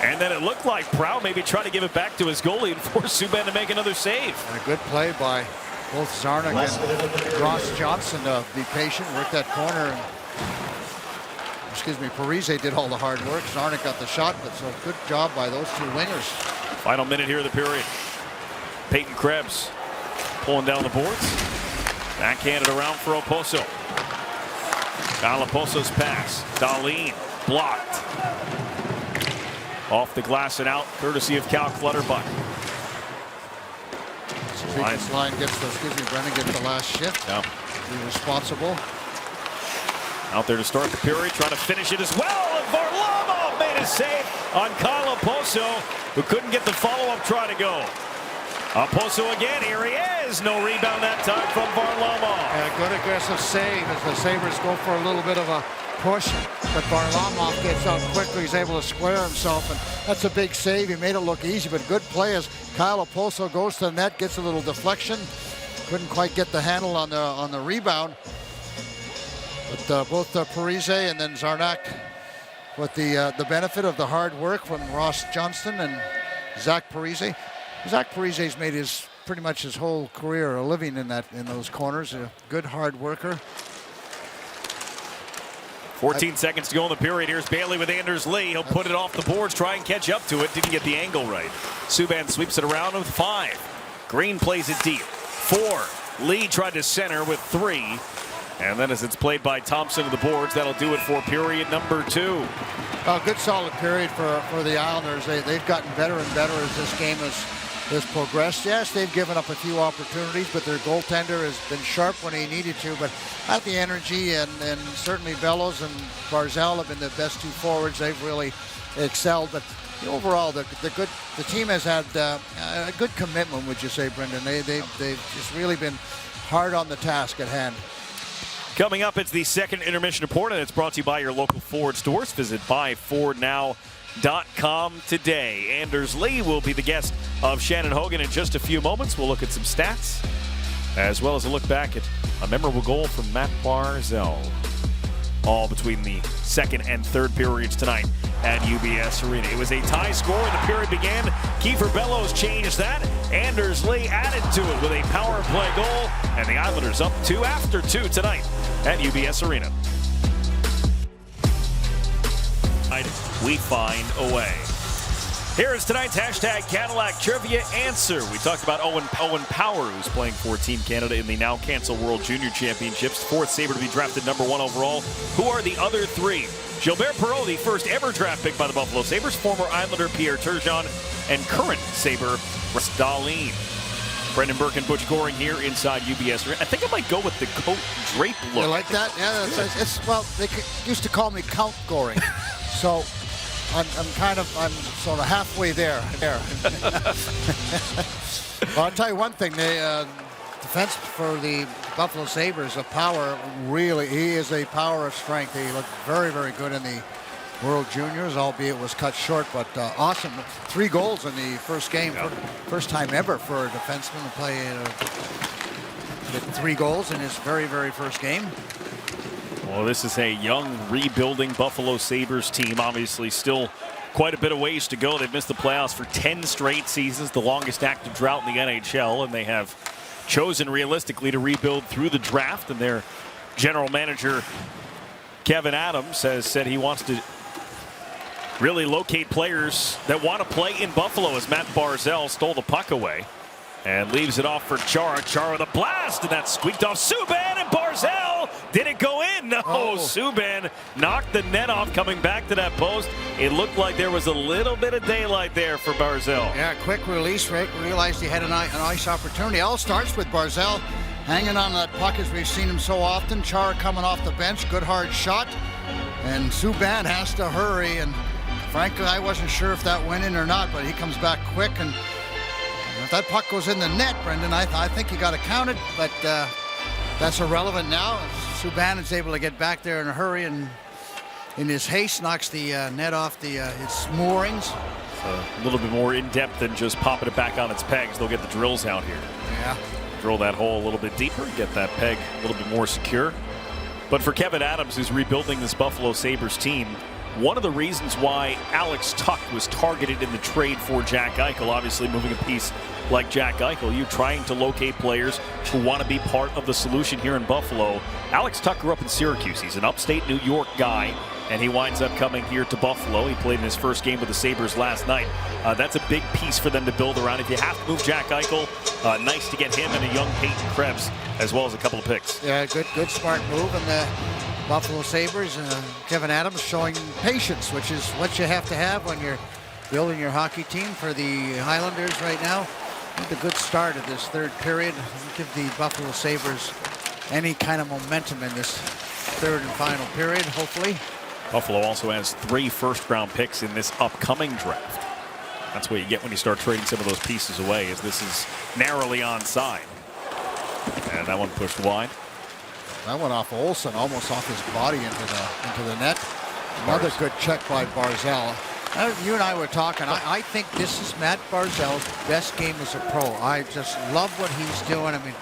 And then it looked like Proud maybe trying to give it back to his goalie and force Subban to make another save. And a good play by both Zarnik and Ross Johnston to be patient, work that corner. And, Parise did all the hard work. Zarnik got the shot, but so good job by those two wingers. Final minute here of the period. Peyton Krebs pulling down the boards. Backhanded around for Oposo. Kyle Oposo's pass. Dahlin blocked. Off the glass and out, courtesy of Cal Clutterbuck. This line gets Brennan gets the last shift. Yeah. Be responsible. Out there to start the period, trying to finish it as well. And Varlamov made a save on Kyle Oposo, who couldn't get the follow-up try to go. Oposo again, here he is. No rebound that time from Varlamov. Yeah, good aggressive save as the Sabres go for a little bit of a push, but Varlamov gets out quickly. He's able to square himself, and that's a big save. He made it look easy, but good play as Kyle Oposo goes to the net, gets a little deflection. Couldn't quite get the handle on the rebound. But both Parise and then Zarnik with the benefit of the hard work from Ross Johnston and Zach Parise. Zach Parise's made pretty much his whole career a living in those corners. A good hard worker. 14 seconds to go in the period. Here's Bailey with Anders Lee. He'll put it off the boards, try and catch up to it. Didn't get the angle right. Subban sweeps it around with 5. Green plays it deep. 4. Lee tried to center with 3. And then as it's played by Thompson to the boards, that'll do it for period number 2. A good solid period for the Islanders. They've gotten better and better as this game has progressed. Yes, they've given up a few opportunities, but their goaltender has been sharp when he needed to. But at the energy, and certainly Bellows and Barzal have been the best 2 forwards. They've really excelled. But overall, the team has had a good commitment, would you say, Brendan? They've just really been hard on the task at hand. Coming up, it's the second intermission report, and it's brought to you by your local Ford stores. Visit buyfordnow.com today. Anders Lee will be the guest of Shannon Hogan in just a few moments. We'll look at some stats, as well as a look back at a memorable goal from Matt Barzal. All between the second and third periods tonight at UBS Arena. It was a tie score when the period began. Kiefer Bellows changed that. Anders Lee added to it with a power play goal, and the Islanders up 2 after 2 tonight at UBS Arena. We find a way. Here is tonight's hashtag Cadillac Trivia answer. We talked about Owen Power, who's playing for Team Canada in the now canceled World Junior Championships. 4th Sabre to be drafted number 1 overall. Who are the other 3? Gilbert Perreault, the first ever draft pick by the Buffalo Sabres. Former Islander Pierre Turgeon, and current Sabre Stalin. Brendan Burke and Butch Goring here inside UBS. I think I might go with the coat drape look. You like that? Yeah, well, they used to call me Count Goring. So I'm sort of halfway there. Well, I'll tell you one thing. The defense for the Buffalo Sabres of Power, really, he is a power of strength. He looked very, very good in the World Juniors, albeit was cut short, but awesome. 3 goals in the first game. Yeah. First time ever for a defenseman to play get 3 goals in his very, very first game. Well, this is a young, rebuilding Buffalo Sabres team. Obviously, still quite a bit of ways to go. They've missed the playoffs for 10 straight seasons, the longest active drought in the NHL, and they have chosen realistically to rebuild through the draft. And their general manager, Kevin Adams, has said he wants to really locate players that want to play in Buffalo, as Matt Barzal stole the puck away and leaves it off for Chara. Chara with a blast, and that squeaked off Subban, and Barzal, did it go in? No, Subban knocked the net off coming back to that post. It looked like there was a little bit of daylight there for Barzal. Yeah, quick release, Rick. Realized he had an ice opportunity. All starts with Barzal hanging on that puck, as we've seen him so often. Chara coming off the bench, good hard shot, and Subban has to hurry, and frankly, I wasn't sure if that went in or not, but he comes back quick, and if that puck goes in the net, Brendan, I think you got to count it, but that's irrelevant now. Subban is able to get back there in a hurry, and in his haste knocks the net off its moorings. So a little bit more in-depth than just popping it back on its pegs. They'll get the drills out here. Yeah. Drill that hole a little bit deeper, get that peg a little bit more secure. But for Kevin Adams, who's rebuilding this Buffalo Sabres team, one of the reasons why Alex Tuch was targeted in the trade for Jack Eichel, obviously moving a piece like Jack Eichel, you trying to locate players who want to be part of the solution here in Buffalo. Alex Tuch grew up in Syracuse. He's an upstate New York guy, and he winds up coming here to Buffalo. He played in his first game with the Sabres last night. That's a big piece for them to build around. If you have to move Jack Eichel, nice to get him and a young Peyton Krebs, as well as a couple of picks. Yeah, good smart move, and the Buffalo Sabres, Kevin Adams showing patience, which is what you have to have when you're building your hockey team for the Highlanders right now. Need a good start of this third period. Give the Buffalo Sabres any kind of momentum in this third and final period, hopefully. Buffalo also has 3 first-round picks in this upcoming draft. That's what you get when you start trading some of those pieces away, as this is narrowly onside. And that one pushed wide. That went off Olsen, almost off his body into the net. Another good check by Barzal. You and I were talking. I think this is Matt Barzal's best game as a pro. I just love what he's doing. I mean,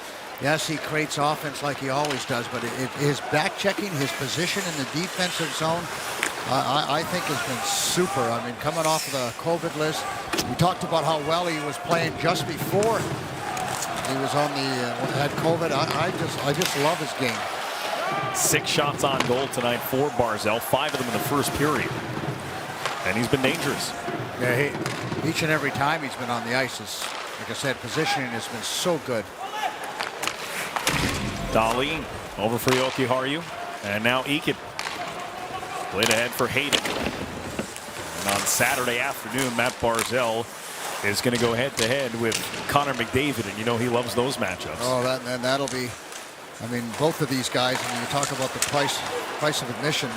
yes, he creates offense like he always does, but his back checking, his position in the defensive zone, I think has been super. I mean, coming off of the COVID list, we talked about how well he was playing just before he was on the had COVID. I just love his game. 6 shots on goal tonight for Barzal, 5 of them in the first period, and he's been dangerous. Yeah, each and every time he's been on the ice is, like I said, positioning has been so good. Dali over for Jokiharju, and now Eakin. Played ahead for Hayden. And on Saturday afternoon, Matt Barzal is going to go head-to-head with Connor McDavid, and you know he loves those matchups. Oh, that'll be. I mean, both of these guys. I mean, you talk about the price of admission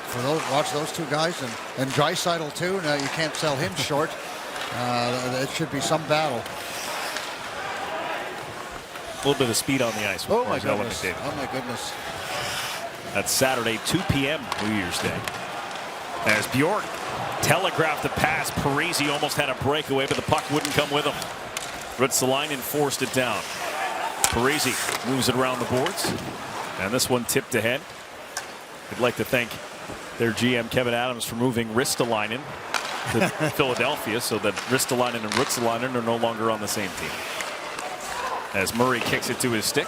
for those. Watch those two guys, and Draisaitl too. Now you can't sell him short. It should be some battle. A little bit of speed on the ice. Oh my goodness! Oh my goodness! That's Saturday, 2 p.m. New Year's Day. As Bjork telegraphed the pass, Parisi almost had a breakaway, but the puck wouldn't come with him. Ruotsalainen forced it down. Parisi moves it around the boards, and this one tipped ahead. I'd like to thank their GM Kevin Adams for moving Ristolainen to Philadelphia so that Ristolainen and Ruotsalainen are no longer on the same team. As Murray kicks it to his stick.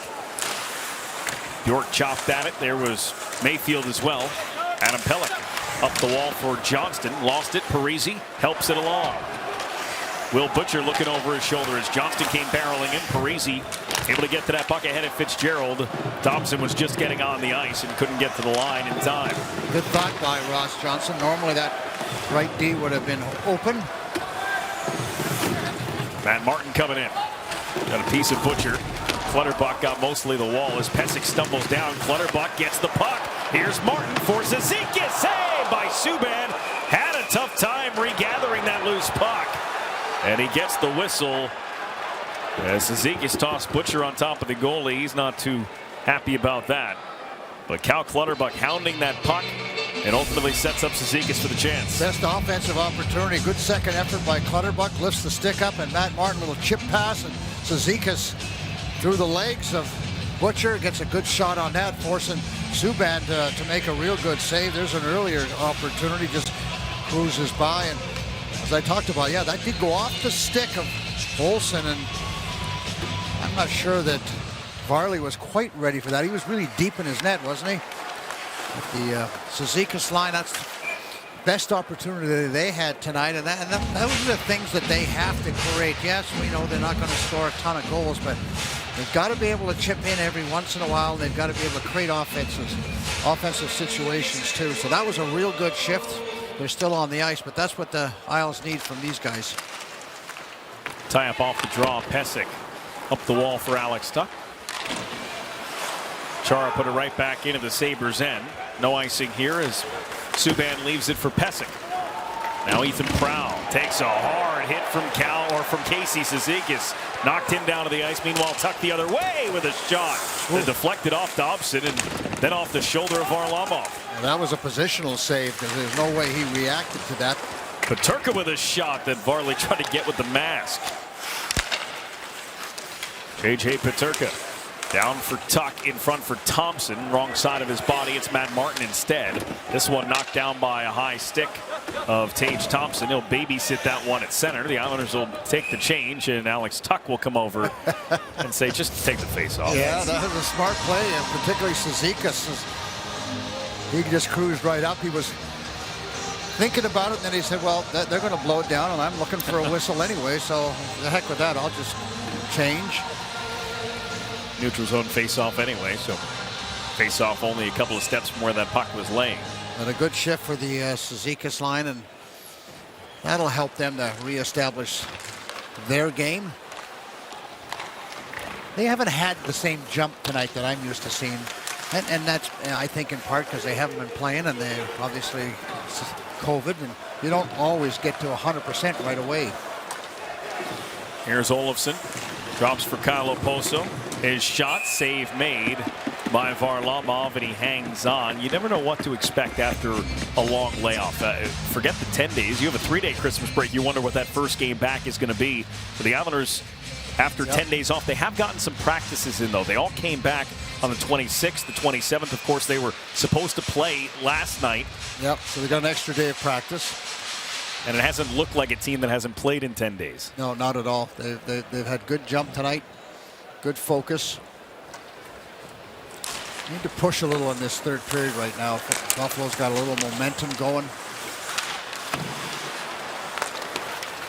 Bjork chopped at it. There was Mayfield as well. Adam Pelech up the wall for Johnston. Lost it. Parisi helps it along. Will Butcher looking over his shoulder as Johnston came barreling in. Parisi able to get to that puck ahead of Fitzgerald. Thompson was just getting on the ice and couldn't get to the line in time. Good thought by Ross Johnson. Normally that right D would have been open. Matt Martin coming in. Got a piece of Butcher. Clutterbuck got mostly the wall as Pesek stumbles down. Clutterbuck gets the puck. Here's Martin for Zizekas. Saved by Subban. Had a tough time regathering that loose puck. And he gets the whistle as Zizekas tossed Butcher on top of the goalie. He's not too happy about that. But Cal Clutterbuck hounding that puck and ultimately sets up Zizekas for the chance. Best offensive opportunity. Good second effort by Clutterbuck. Lifts the stick up, and Matt Martin, little chip pass, and Zizekas through the legs of Butcher. Gets a good shot on that, forcing Subban to make a real good save. There's an earlier opportunity, just cruises by, and as I talked about, yeah, that did go off the stick of Olsen, and I'm not sure that Varley was quite ready for that. He was really deep in his net, wasn't he? With the Zizekas line, that's the best opportunity that they had tonight, and that was the things that they have to create. Yes, we know they're not going to score a ton of goals, but they've got to be able to chip in every once in a while, and they've got to be able to create offensive situations too. So that was a real good shift. They're still on the ice, but that's what the Isles need from these guys. Tie up off the draw. Pesek up the wall for Alex Tuck. Chara put it right back into the Sabres' end. No icing here as Subban leaves it for Pesek. Now Ethan Prowl takes a hard hit from Casey Zizekas. Knocked him down to the ice. Meanwhile, Tuck the other way with a shot. That deflected off Dobson and then off the shoulder of Varlamov. Well, that was a positional save because there's no way he reacted to that. Peterka with a shot that Varley tried to get with the mask. J.J. Peterka down for Tuck, in front for Thompson. Wrong side of his body. It's Matt Martin instead. This one knocked down by a high stick of Tage Thompson. He'll babysit that one at center. The Islanders will take the change, and Alex Tuck will come over and say, just take the face off. Yeah, that was a smart play, and particularly Zizekas. He just cruised right up. He was thinking about it, and then he said, well, they're going to blow it down, and I'm looking for a whistle anyway, so the heck with that. I'll just change. Neutral zone face-off anyway, so face-off only a couple of steps from where that puck was laying. But a good shift for the Zizekas line, and that'll help them to reestablish their game. They haven't had the same jump tonight that I'm used to seeing. And that's, I think, in part because they haven't been playing, and they obviously COVID, and you don't always get to 100% right away. Here's Olofsson. Drops for Kyle Oposo. His shot, save made by Varlamov, and he hangs on. You never know what to expect after a long layoff. Forget the 10 days. You have a 3-day Christmas break. You wonder what that first game back is going to be. But the Islanders after 10 days off. They have gotten some practices in, though. They all came back on the 26th, the 27th. Of course, they were supposed to play last night. Yep, so they got an extra day of practice. And it hasn't looked like a team that hasn't played in 10 days. No, not at all. They've had good jump tonight, good focus. Need to push a little in this third period right now. Buffalo's got a little momentum going.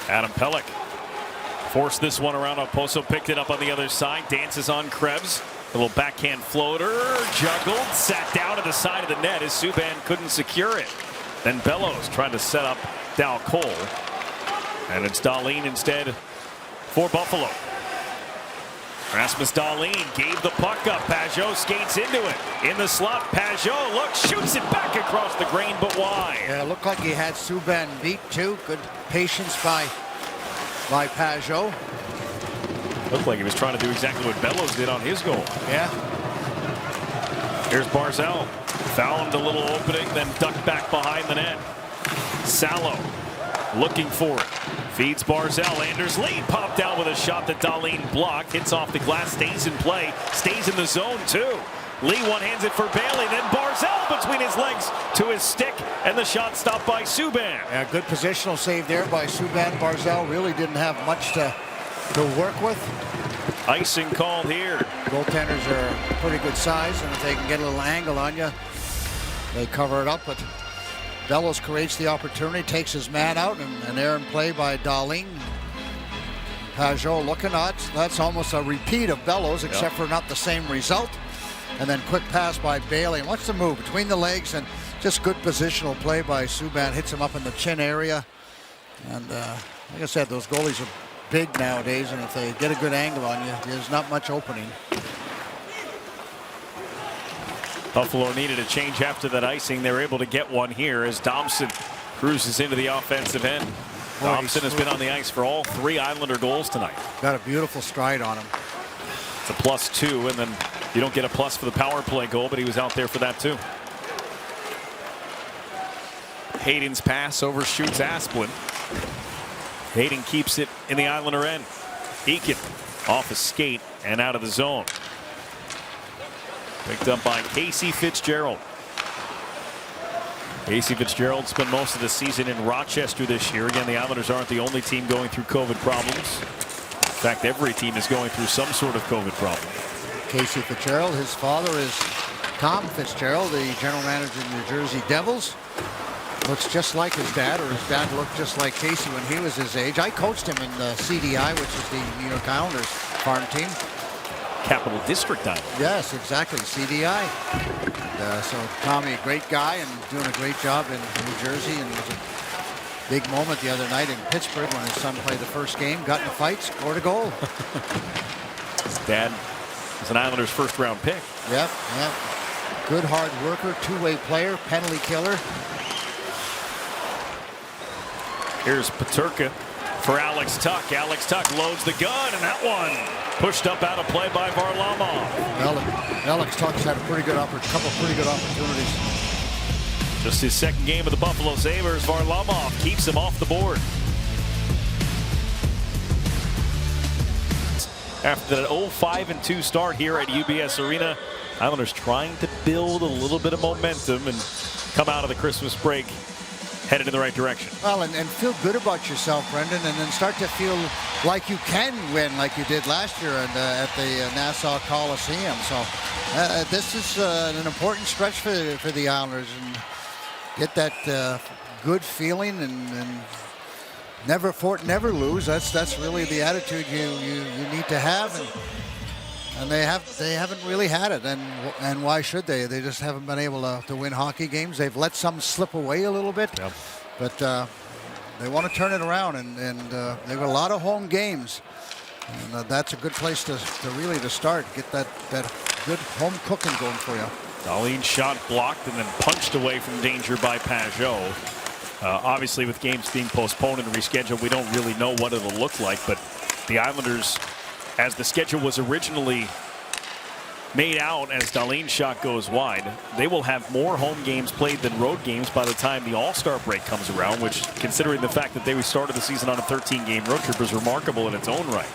Adam Pelech forced this one around. Oposo picked it up on the other side. Dances on Krebs. A little backhand floater. Juggled. Sat down to the side of the net as Subban couldn't secure it. Then Bellows trying to set up Dal Cole. And it's Dahlin instead for Buffalo. Rasmus Dahlin gave the puck up. Pajot skates into it. In the slot, Pajot looks, shoots it back across the grain, but wide. Yeah, it looked like he had Subban beat too. Good patience by Pajot. Looked like he was trying to do exactly what Bellows did on his goal. Yeah. Here's Barzal. Found a little opening, then ducked back behind the net. Salo looking for it. Feeds Barzal. Anders Lee popped out with a shot that Dahlin blocked. Hits off the glass, stays in play, stays in the zone too. Lee one-hands it for Bailey, then Barzal between his legs to his stick, and the shot stopped by Subban. Yeah, good positional save there by Subban. Barzal really didn't have much to work with. Icing called here. Goaltenders are pretty good size, and if they can get a little angle on you, they cover it up. But Bellows creates the opportunity, takes his man out, and an errant play by Dahlin. Pajot looking at, that's almost a repeat of Bellows, except for not the same result. And then quick pass by Bailey. And what's the move? Between the legs, and just good positional play by Subban. Hits him up in the chin area. And like I said, those goalies are big nowadays, and if they get a good angle on you, there's not much opening. Buffalo needed a change after that icing. They were able to get one here as Thompson cruises into the offensive end. Thompson has been on the ice for all 3 Islander goals tonight. Got a beautiful stride on him. It's a +2, and then you don't get a plus for the power play goal, but he was out there for that too. Hayden's pass overshoots Asplund. Hayden keeps it in the Islander end. Eakin off a skate and out of the zone. Picked up by Casey Fitzgerald. Casey Fitzgerald spent most of the season in Rochester this year. Again, the Islanders aren't the only team going through COVID problems. In fact, every team is going through some sort of COVID problem. Casey Fitzgerald, his father is Tom Fitzgerald, the general manager of the New Jersey Devils. Looks just like his dad, or his dad looked just like Casey when he was his age. I coached him in the CDI, which is the New York Islanders farm team. Capital District Island. Yes, exactly, CDI. So Tommy, a great guy and doing a great job in New Jersey, and it was a big moment the other night in Pittsburgh when his son played the first game, got in a fight, scored a goal. His dad was an Islanders first-round pick. Yep. Good hard worker, two-way player, penalty killer. Here's Peterka for Alex Tuck. Alex Tuck loads the gun, and that one pushed up out of play by Varlamov. Alex Tuck's had a couple pretty good opportunities. Just his second game of the Buffalo Sabres. Varlamov keeps him off the board. After that 0-5-2 start here at UBS Arena, Islanders trying to build a little bit of momentum and come out of the Christmas break headed in the right direction. Well, and feel good about yourself, Brendan, and then start to feel like you can win like you did last year at the Nassau Coliseum. So this is an important stretch for the Islanders, and get that good feeling and never lose. That's really the attitude you need to have, and they haven't really had it, and why should they? They just haven't been able to win hockey games. They've let some slip away a little bit, but they want to turn it around, and they've got a lot of home games, and that's a good place to really start. Get that good home cooking going for you. Dahlin shot blocked and then punched away from danger by Pajot. Obviously, with games being postponed and rescheduled, we don't really know what it'll look like, but the Islanders, as the schedule was originally made out, as Dahlin's shot goes wide, they will have more home games played than road games by the time the All-Star break comes around, which, considering the fact that they started the season on a 13-game road trip, is remarkable in its own right.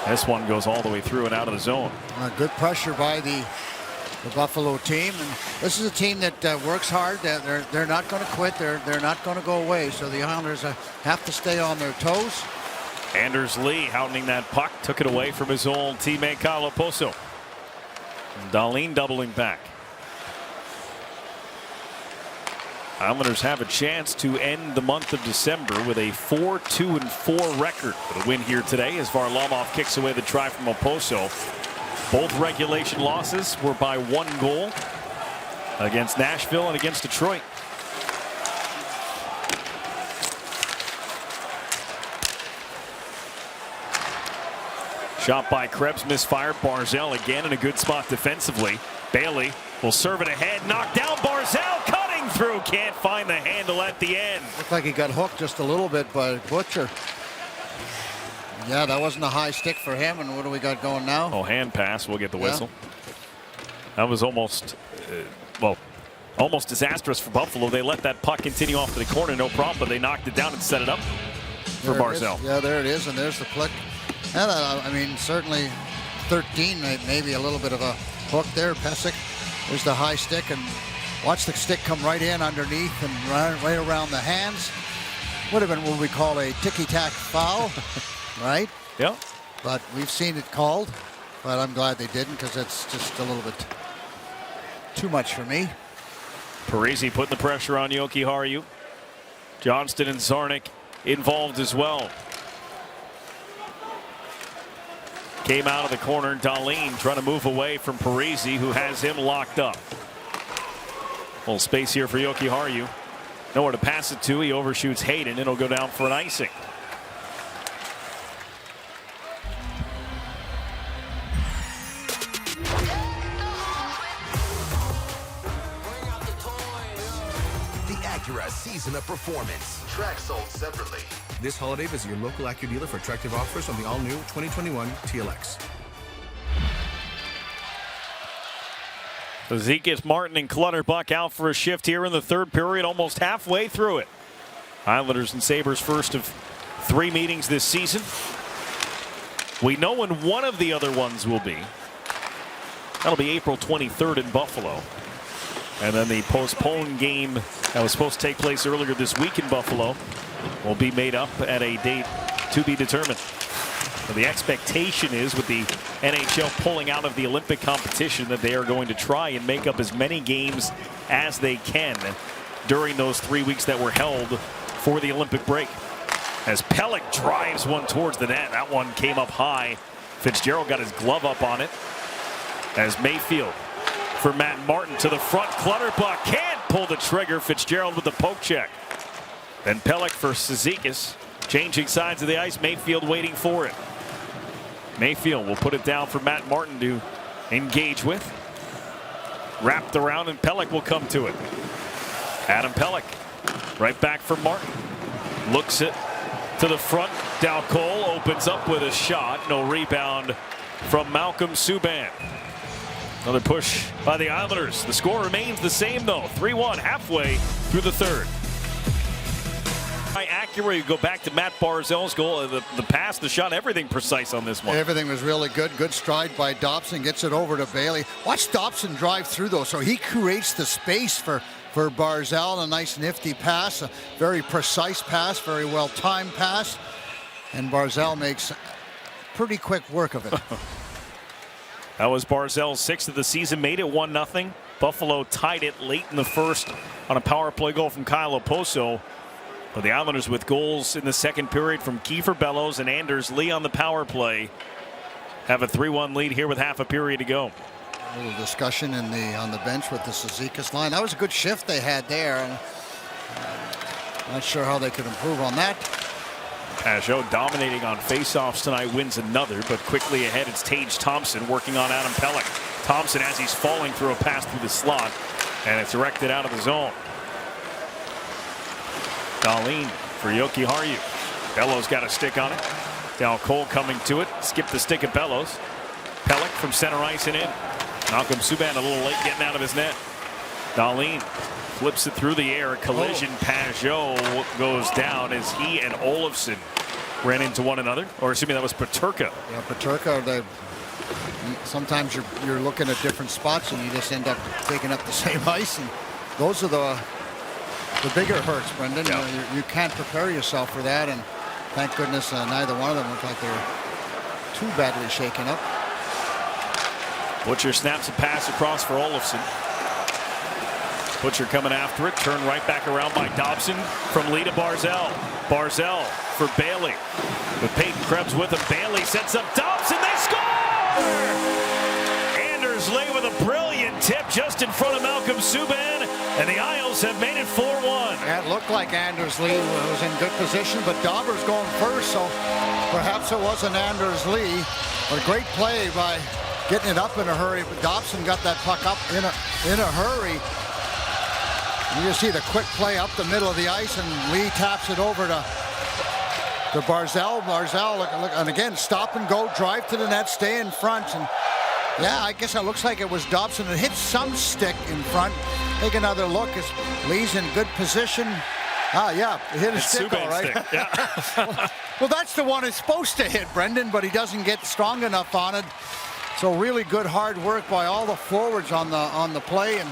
This one goes all the way through and out of the zone. Good pressure by the Buffalo team, and this is a team that works hard. They're not going to quit. They're not going to go away. So the Islanders have to stay on their toes. Anders Lee hounding that puck, took it away from his old teammate Kyle Oposo. Dahlin doubling back. Islanders have a chance to end the month of December with a 4-2-4 record with a win here today as Varlamov kicks away the try from Oposo. Both regulation losses were by 1 goal against Nashville and against Detroit. Shot by Krebs, misfired. Barzal again in a good spot defensively. Bailey will serve it ahead. Knocked down. Barzal cutting through. Can't find the handle at the end. Looked like he got hooked just a little bit by Butcher. Yeah, that wasn't a high stick for him. And what do we got going now? Oh, hand pass. We'll get the whistle. That was almost, almost disastrous for Buffalo. They let that puck continue off to the corner, no problem, but they knocked it down and set it up for Barzal. Yeah, there it is, and there's the flick. And, I mean, certainly 13, maybe a little bit of a hook there. Pesek, there's the high stick, and watch the stick come right in underneath and right around the hands. Would have been what we call a ticky-tack foul, right? Yeah. But we've seen it called, but I'm glad they didn't because it's just a little bit too much for me. Parise putting the pressure on Yoki Haru. Johnston and Zarnik involved as well. Came out of the corner. Dahlin trying to move away from Parise, who has him locked up. Little space here for Yoki Haru. Nowhere to pass it to. He overshoots Hayden. It'll go down for an icing. The Acura season of performance. Track sold separately. This holiday, visit your local Acura dealer for attractive offers on the all-new 2021 TLX. Ziekis, Martin, and Clutterbuck out for a shift here in the third period, almost halfway through it. Islanders and Sabres first of 3 meetings this season. We know when one of the other ones will be. That'll be April 23rd in Buffalo. And then the postponed game that was supposed to take place earlier this week in Buffalo will be made up at a date to be determined. So the expectation is, with the NHL pulling out of the Olympic competition, that they are going to try and make up as many games as they can during those 3 weeks that were held for the Olympic break. As Pelech drives one towards the net, that one came up high. Fitzgerald got his glove up on it. As Mayfield for Matt Martin to the front. Clutterbuck can't pull the trigger. Fitzgerald with the poke check. Then Pelech for Ziekis. Changing sides of the ice. Mayfield waiting for it. Mayfield will put it down for Matt Martin to engage with. Wrapped around, and Pelech will come to it. Adam Pelech right back for Martin. Looks it to the front. Dow Cole opens up with a shot. No rebound from Malcolm Subban. Another push by the Islanders. The score remains the same, though. 3-1 halfway through the third. By Acura, you go back to Matt Barzal's goal. The pass, the shot, everything precise on this one. Everything was really good. Good stride by Dobson. Gets it over to Bailey. Watch Dobson drive through, though. So he creates the space for Barzal. A nice nifty pass. A very precise pass. Very well-timed pass. And Barzal makes pretty quick work of it. That was Barzal's 6th of the season. Made it 1-0. Buffalo tied it late in the first on a power play goal from Kyle Oposo. But the Islanders with goals in the second period from Kiefer Bellows and Anders Lee on the power play have a 3-1 lead here with half a period to go. A little discussion on the bench with the Ziekis line. That was a good shift they had there. And not sure how they could improve on that. Pajot dominating on faceoffs tonight, wins another, but quickly ahead it's Tage Thompson working on Adam Pelech. Thompson, as he's falling through a pass through the slot, and it's directed out of the zone. Dahlin for Yoki Haru. Bellows got a stick on it. Dow Cole coming to it. Skip the stick of Bellows. Pelech from center ice and in. Malcolm Subban a little late getting out of his net. Dahlin flips it through the air. Collision. Pajot goes down as he and Olofsson ran into one another. Or excuse me, that was Peterka. Yeah, Peterka, sometimes you're looking at different spots and you just end up taking up the same ice, and those are the bigger hurts, Brendan. Yeah. You can't prepare yourself for that, and thank goodness neither one of them looked like they were too badly shaken up. Butcher snaps a pass across for Olofsson. Butcher coming after it, turned right back around by Dobson from Lee to Barzal. Barzal for Bailey. With Peyton Krebs with him, Bailey sets up Dobson, they score! Anders Lee with a brilliant tip just in front of Malcolm Subban, and the Isles have made it 4-1. It looked like Anders Lee was in good position, but Dauber's going first, so perhaps it wasn't Anders Lee. But a great play by getting it up in a hurry, but Dobson got that puck up in a hurry. You just see the quick play up the middle of the ice, and Lee taps it over to Barzal. Barzal, look, and again, stop and go, drive to the net, stay in front. And yeah, I guess it looks like it was Dobson that hit some stick in front. Take another look as Lee's in good position. Yeah, it hit a stick, all right. Stick, yeah. Well, that's the one it's supposed to hit, Brendan, but he doesn't get strong enough on it. So really good hard work by all the forwards on the play, and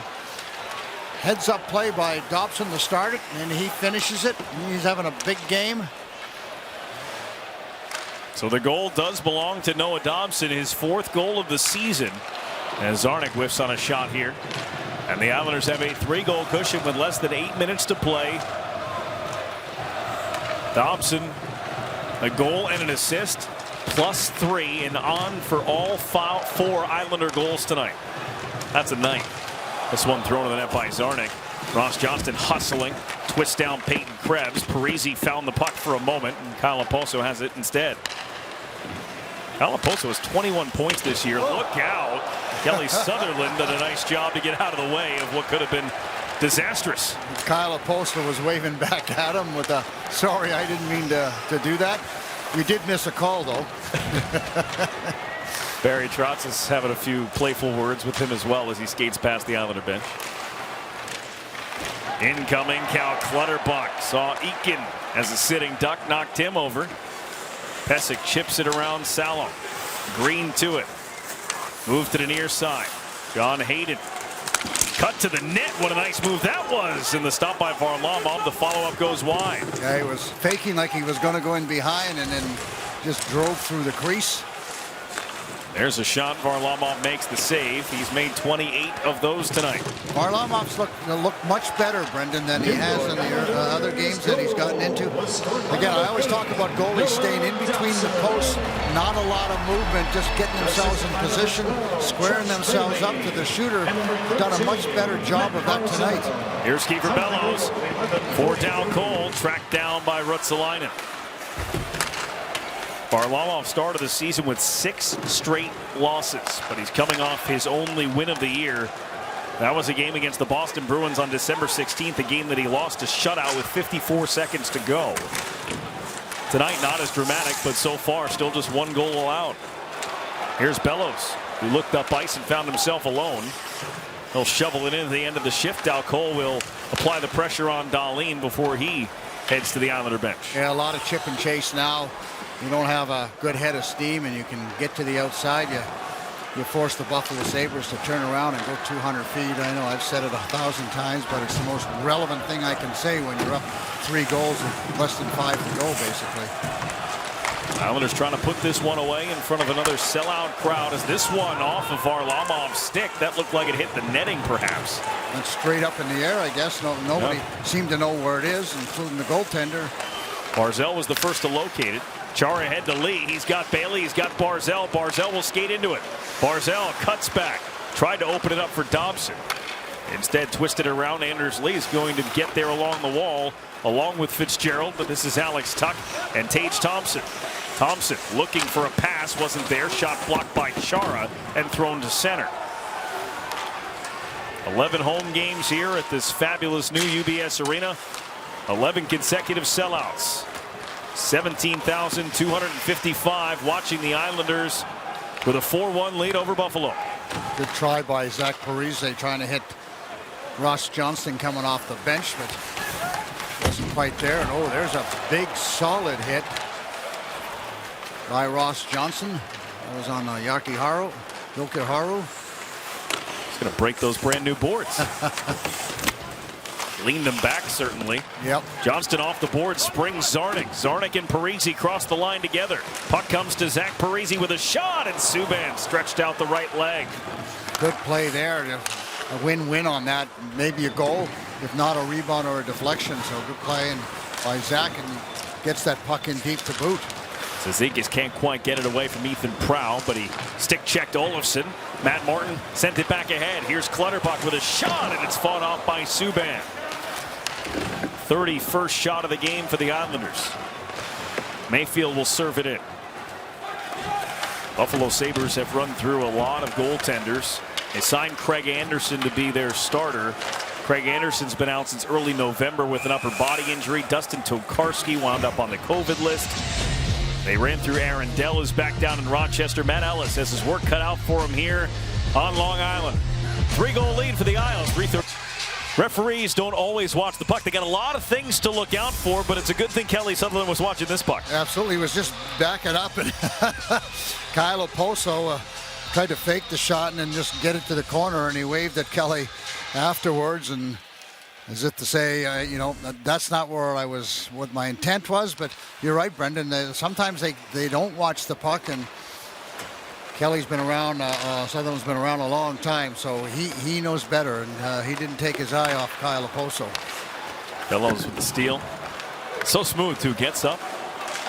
heads up play by Dobson to start it, and he finishes it. He's having a big game. So the goal does belong to Noah Dobson, his 4th goal of the season, as Zarnik whiffs on a shot here. And the Islanders have a 3-goal cushion with less than 8 minutes to play. Dobson, a goal and an assist, +3, and on for all 4 Islander goals tonight. That's a night. This one thrown to the net by Zarnik. Ross Johnston hustling, twists down Peyton Krebs. Parisi found the puck for a moment, and Kyle Oposo has it instead. Kyle Oposo has 21 points this year. Look out. Kelly Sutherland did a nice job to get out of the way of what could have been disastrous. Kyle Oposo was waving back at him with a, sorry, I didn't mean to do that. You did miss a call, though. Barry Trotz is having a few playful words with him as well as he skates past the Islander bench. Incoming, Cal Clutterbuck saw Eakin as a sitting duck knocked him over. Pesic chips it around Salo. Green to it. Move to the near side. John Hayden. Cut to the net. What a nice move that was. And the stop by Varlamov. The follow-up goes wide. Yeah, he was faking like he was going to go in behind and then just drove through the crease. There's a shot. Varlamov makes the save. He's made 28 of those tonight. Varlamov's looked much better, Brendan, than he has in the other games that he's gotten into. Again, I always talk about goalies staying in between the posts, not a lot of movement, just getting themselves in position, squaring themselves up to the shooter. Done a much better job of that tonight. Here's Kiefer Bellows. 4 down Cole, tracked down by Ruotsalainen. Varlamov started the season with 6 straight losses, but he's coming off his only win of the year. That was a game against the Boston Bruins on December 16th, a game that he lost a shutout with 54 seconds to go. Tonight, not as dramatic, but so far, still just 1 goal allowed. Here's Bellows, who looked up ice and found himself alone. He'll shovel it in at the end of the shift. Dow Cole will apply the pressure on Dahlin before he heads to the Islander bench. Yeah, a lot of chip and chase now. You don't have a good head of steam and you can get to the outside. You force the Buffalo Sabres to turn around and go 200 feet. I know I've said it 1,000 times, but it's the most relevant thing I can say when you're up 3 goals and less than 5 to go, basically. Islanders trying to put this one away in front of another sellout crowd as this one off of Varlamov's stick. That looked like it hit the netting, perhaps. Went straight up in the air, I guess. Nobody seemed to know where it is, including the goaltender. Barzal was the first to locate it. Chara ahead to Lee. He's got Bailey. He's got Barzal. Barzal will skate into it. Barzal cuts back. Tried to open it up for Dobson. Instead, twisted around. Anders Lee is going to get there along the wall, along with Fitzgerald. But this is Alex Tuck and Tage Thompson. Thompson looking for a pass. Wasn't there. Shot blocked by Chara and thrown to center. 11 home games here at this fabulous new UBS Arena. 11 consecutive sellouts. 17,255 watching the Islanders with a 4-1 lead over Buffalo. Good try by Zach Parise trying to hit Ross Johnston coming off the bench, but wasn't quite there. And oh, there's a big solid hit by Ross Johnson. That was on Yoki-Haru. He's going to break those brand new boards. Lean them back, certainly. Yep. Johnston off the board, springs Zarnik. Zarnik and Parisi cross the line together. Puck comes to Zach Parisi with a shot, and Subban stretched out the right leg. Good play there. A win-win on that. Maybe a goal, if not a rebound or a deflection. So good play by Zach, and gets that puck in deep to boot. Cizikas can't quite get it away from Ethan Prow, but he stick-checked Olofsson. Matt Martin sent it back ahead. Here's Clutterbuck with a shot, and it's fought off by Subban. 31st shot of the game for the Islanders. Mayfield will serve it in. Buffalo Sabres have run through a lot of goaltenders. They signed Craig Anderson to be their starter. Craig Anderson's been out since early November with an upper body injury. Dustin Tokarski wound up on the COVID list. They ran through Aaron Dell, who's back down in Rochester. Matt Ellis has his work cut out for him here on Long Island. 3-goal lead for the Isles. 3-3. Referees don't always watch the puck. They got a lot of things to look out for, but it's a good thing Kelly Sutherland was watching this puck. Absolutely. He was just backing up, and Kyle Oposo tried to fake the shot and then just get it to the corner, and he waved at Kelly afterwards, and as if to say, you know, that's not where what my intent was. But you're right, Brendan. Sometimes they don't watch the puck, and Kelly's been around, Sutherland's been around a long time, so he knows better, and he didn't take his eye off Kyle Oposo. Bellows with the steal. So smooth, too. Gets up,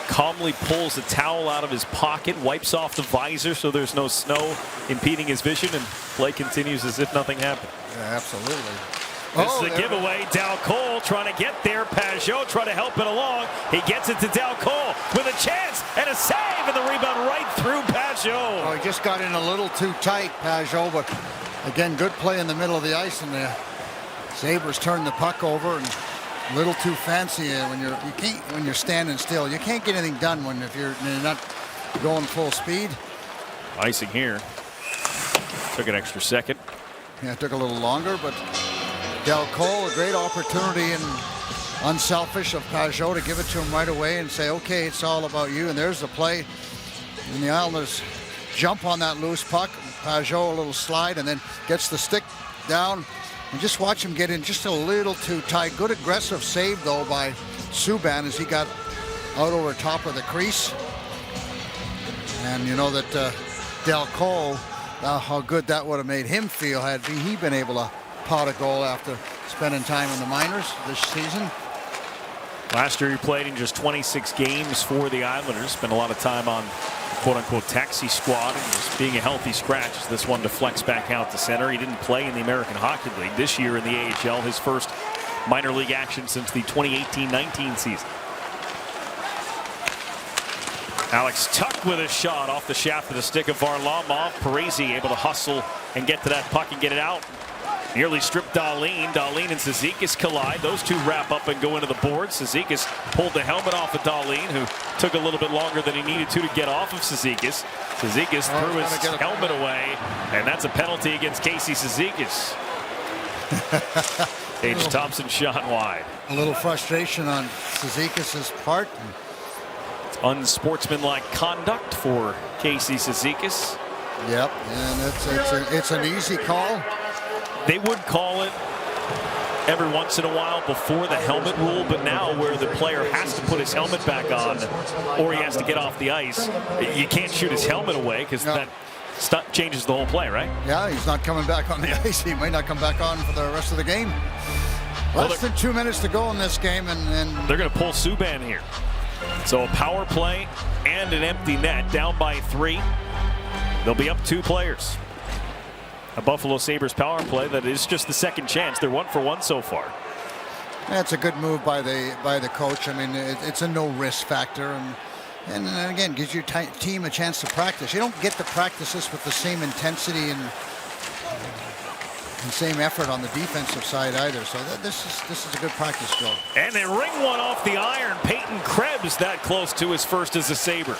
calmly pulls the towel out of his pocket, wipes off the visor so there's no snow impeding his vision, and play continues as if nothing happened. Yeah, absolutely. This is a giveaway. Dal Cole trying to get there. Pajot trying to help it along. He gets it to Dal Cole with a chance and a save, and the rebound right through Pajot. Oh, he just got in a little too tight, Pajot, but again, good play in the middle of the ice, and the Sabres turn the puck over, and a little too fancy when you're standing still. You can't get anything done if you're not going full speed. Icing here. Took an extra second. Yeah, it took a little longer, but Dal Cole, a great opportunity and unselfish of Pajot to give it to him right away and say, okay, it's all about you. And there's the play. And the Islanders jump on that loose puck. Pajot a little slide and then gets the stick down. And just watch him get in just a little too tight. Good aggressive save, though, by Subban as he got out over top of the crease. And you know that Dal Cole, how good that would have made him feel had he been able to pot a goal after spending time in the minors this season. Last year he played in just 26 games for the Islanders. Spent a lot of time on quote-unquote taxi squad and just being a healthy scratch as this one deflects back out to center. He didn't play in the American Hockey League this year in the AHL, his first minor league action since the 2018-19 season. Alex Tuck with a shot off the shaft of the stick of Varlamov. Parisi able to hustle and get to that puck and get it out. Nearly stripped Dahlin. Dahlin and Cizikas collide. Those two wrap up and go into the board. Cizikas pulled the helmet off of Dahlin, who took a little bit longer than he needed to get off of Cizikas. Cizikas threw his helmet away, and that's a penalty against Casey Cizikas. Tage Thompson shot wide. A little frustration on Cizikas' part. It's unsportsmanlike conduct for Casey Cizikas. Yep, and it's an easy call. They would call it every once in a while before the helmet rule, but now where the player has to put his helmet back on or he has to get off the ice, you can't shoot his helmet away because that changes the whole play, right? Yeah, he's not coming back on the ice. He might not come back on for the rest of the game. Less than 2 minutes to go in this game, and they're going to pull Subban here. So a power play and an empty net, down by 3. They'll be up 2 players. A Buffalo Sabres power play that is just the second chance. They're 1 for 1 so far. That's a good move by the coach. I mean, it's a no risk factor, and again gives your team a chance to practice. You don't get to practice this with the same intensity and same effort on the defensive side either. So this is a good practice drill. And they ring one off the iron. Peyton Krebs that close to his first as a Sabre.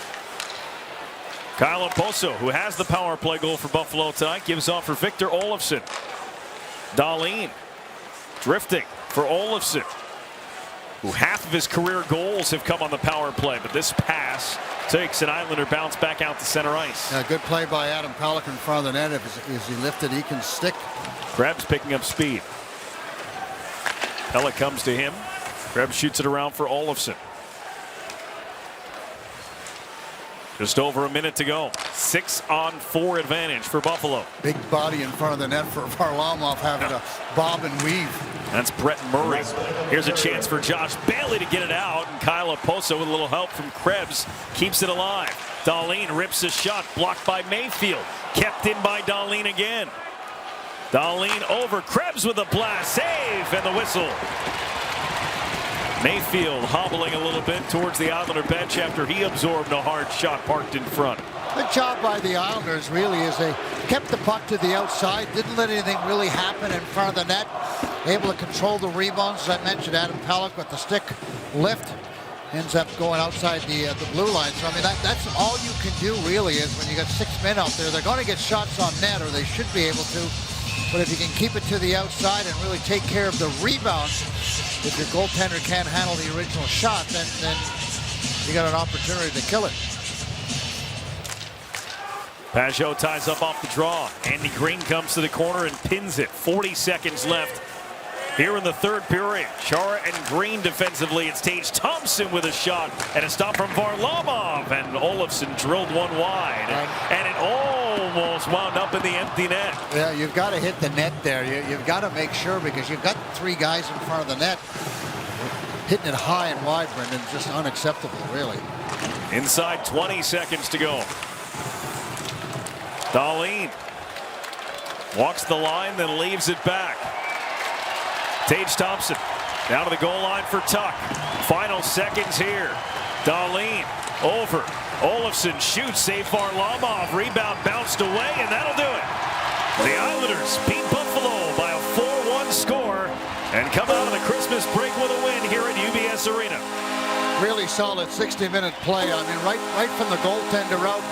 Kyle Oposo, who has the power play goal for Buffalo tonight, gives off for Victor Olofsson. Dahlin drifting for Olofsson. who half of his career goals have come on the power play. But this pass takes an Islander bounce back out to center ice. Yeah, good play by Adam Pelech in front of the net. As he lifted, he can stick. Krebs picking up speed. Pelech comes to him. Krebs shoots it around for Olofsson. Just over a minute to go. 6-on-4 advantage for Buffalo. Big body in front of the net for Varlamov, having to bob and weave. That's Brett Murray. Here's a chance for Josh Bailey to get it out, and Kyle Oposo with a little help from Krebs keeps it alive. Dahlin rips a shot, blocked by Mayfield. Kept in by Dahlin again. Dahlin over Krebs with a blast save and the whistle. Mayfield hobbling a little bit towards the Islander bench after he absorbed a hard shot parked in front. Good job by the Islanders, really, as they kept the puck to the outside, didn't let anything really happen in front of the net. Able to control the rebounds. As I mentioned, Adam Pelech with the stick lift ends up going outside the blue line. So, I mean, that's all you can do, really, is when you got 6 men out there. They're going to get shots on net, or they should be able to. But if you can keep it to the outside and really take care of the rebounds, if your goaltender can't handle the original shot, then you got an opportunity to kill it. Pajot ties up off the draw. Andy Green comes to the corner and pins it. 40 seconds left here in the third period. Chara and Green defensively. It's Tage Thompson with a shot and a stop from Varlamov. And Olofsson drilled one wide. And it almost wound up in the empty net. Yeah, you've got to hit the net there. You've got to make sure, because you've got 3 guys in front of the net. Hitting it high and wide, Brendan, just unacceptable, really. Inside 20 seconds to go. Dahlin walks the line, then leaves it back. Tage Thompson down to the goal line for Tuck. Final seconds here. Dahlin over. Olofsson shoots, save Varlamov. Rebound bounced away, and that'll do it. The Islanders beat Buffalo by a 4-1 score and come out of the Christmas break with a win here at UBS Arena. Really solid 60-minute play. I mean, right from the goaltender out,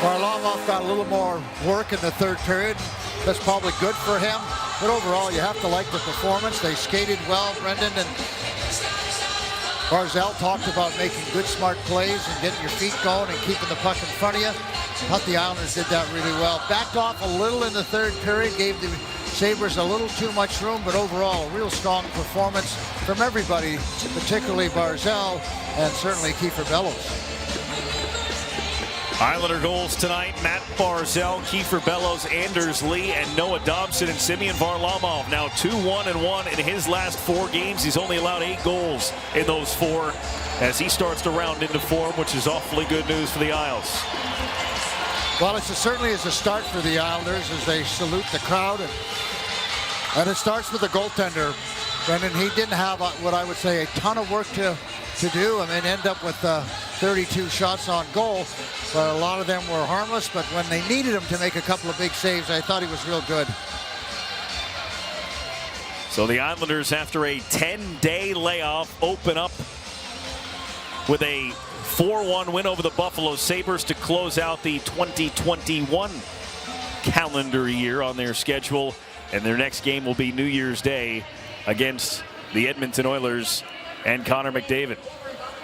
Varlamov got a little more work in the third period. That's probably good for him. But overall, you have to like the performance. They skated well, Brendan, and Barzal talked about making good, smart plays and getting your feet going and keeping the puck in front of you. I thought the Islanders did that really well. Backed off a little in the third period, gave the Sabres a little too much room, but overall, a real strong performance from everybody, particularly Barzal and certainly Kiefer Bellows. Islander goals tonight: Matt Barzal, Kiefer Bellows, Anders Lee, and Noah Dobson. And Semyon Varlamov now 2-1-1 in his last 4 games. He's only allowed 8 goals in those 4 as he starts to round into form, which is awfully good news for the Isles. Well, it certainly is a start for the Islanders as they salute the crowd. And it starts with the goaltender, Brendan. He didn't have, what I would say, a ton of work to do. I mean, end up with 32 shots on goal, but a lot of them were harmless. But when they needed him to make a couple of big saves, I thought he was real good. So the Islanders, after a 10-day layoff, open up with a 4-1 win over the Buffalo Sabres to close out the 2021 calendar year on their schedule. And their next game will be New Year's Day against the Edmonton Oilers and Connor McDavid.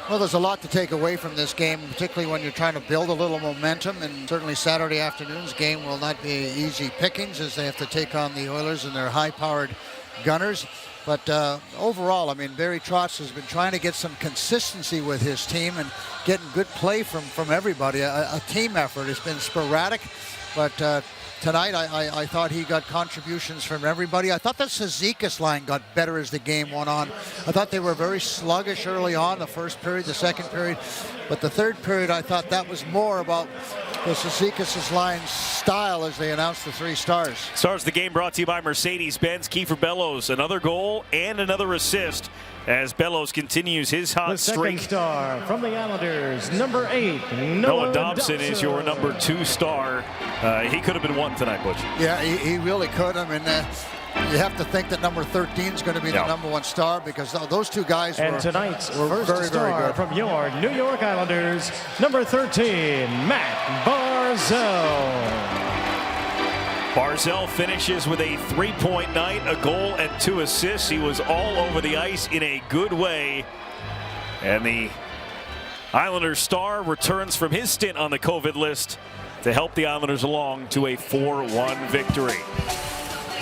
Well, there's a lot to take away from this game, particularly when you're trying to build a little momentum. And certainly Saturday afternoon's game will not be easy pickings as they have to take on the Oilers and their high-powered gunners. But overall, I mean, Barry Trotz has been trying to get some consistency with his team and getting good play from everybody. A team effort. It's been sporadic, but tonight I thought he got contributions from everybody. I thought the Cizikas line got better as the game went on. I thought they were very sluggish early on, the first period, the second period. But the third period, I thought that was more about the Cizikas' line's style as they announced the 3 stars. Stars of the game brought to you by Mercedes-Benz. Kiefer Bellows, another goal and another assist as Bellows continues his hot streak. Second star from the Islanders, number 8, Noah Dobson is your number 2 star. He could have been 1 tonight, Butch. Yeah, he really could. I mean, you have to think that number 13 is going to be the number 1 star, because those 2 guys and were tonight's very, first very star good. from your New York Islanders, number 13, Matt Barzal. Barzal finishes with a 3-point night, a goal and 2 assists. He was all over the ice in a good way And the Islanders star returns from his stint on the COVID list to help the Islanders along to a 4-1 victory.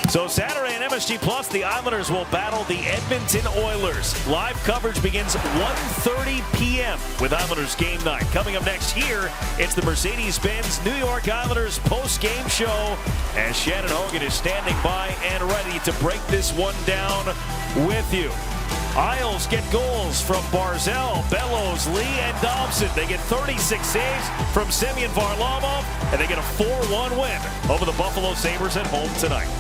So Saturday on MSG Plus, the Islanders will battle the Edmonton Oilers. Live coverage begins 1:30 p.m. with Islanders Game Night. Coming up next here, it's the Mercedes-Benz New York Islanders post-game show as Shannon Hogan is standing by and ready to break this one down with you. Isles get goals from Barzal, Bellows, Lee, and Dobson. They get 36 saves from Semyon Varlamov, and they get a 4-1 win over the Buffalo Sabres at home tonight.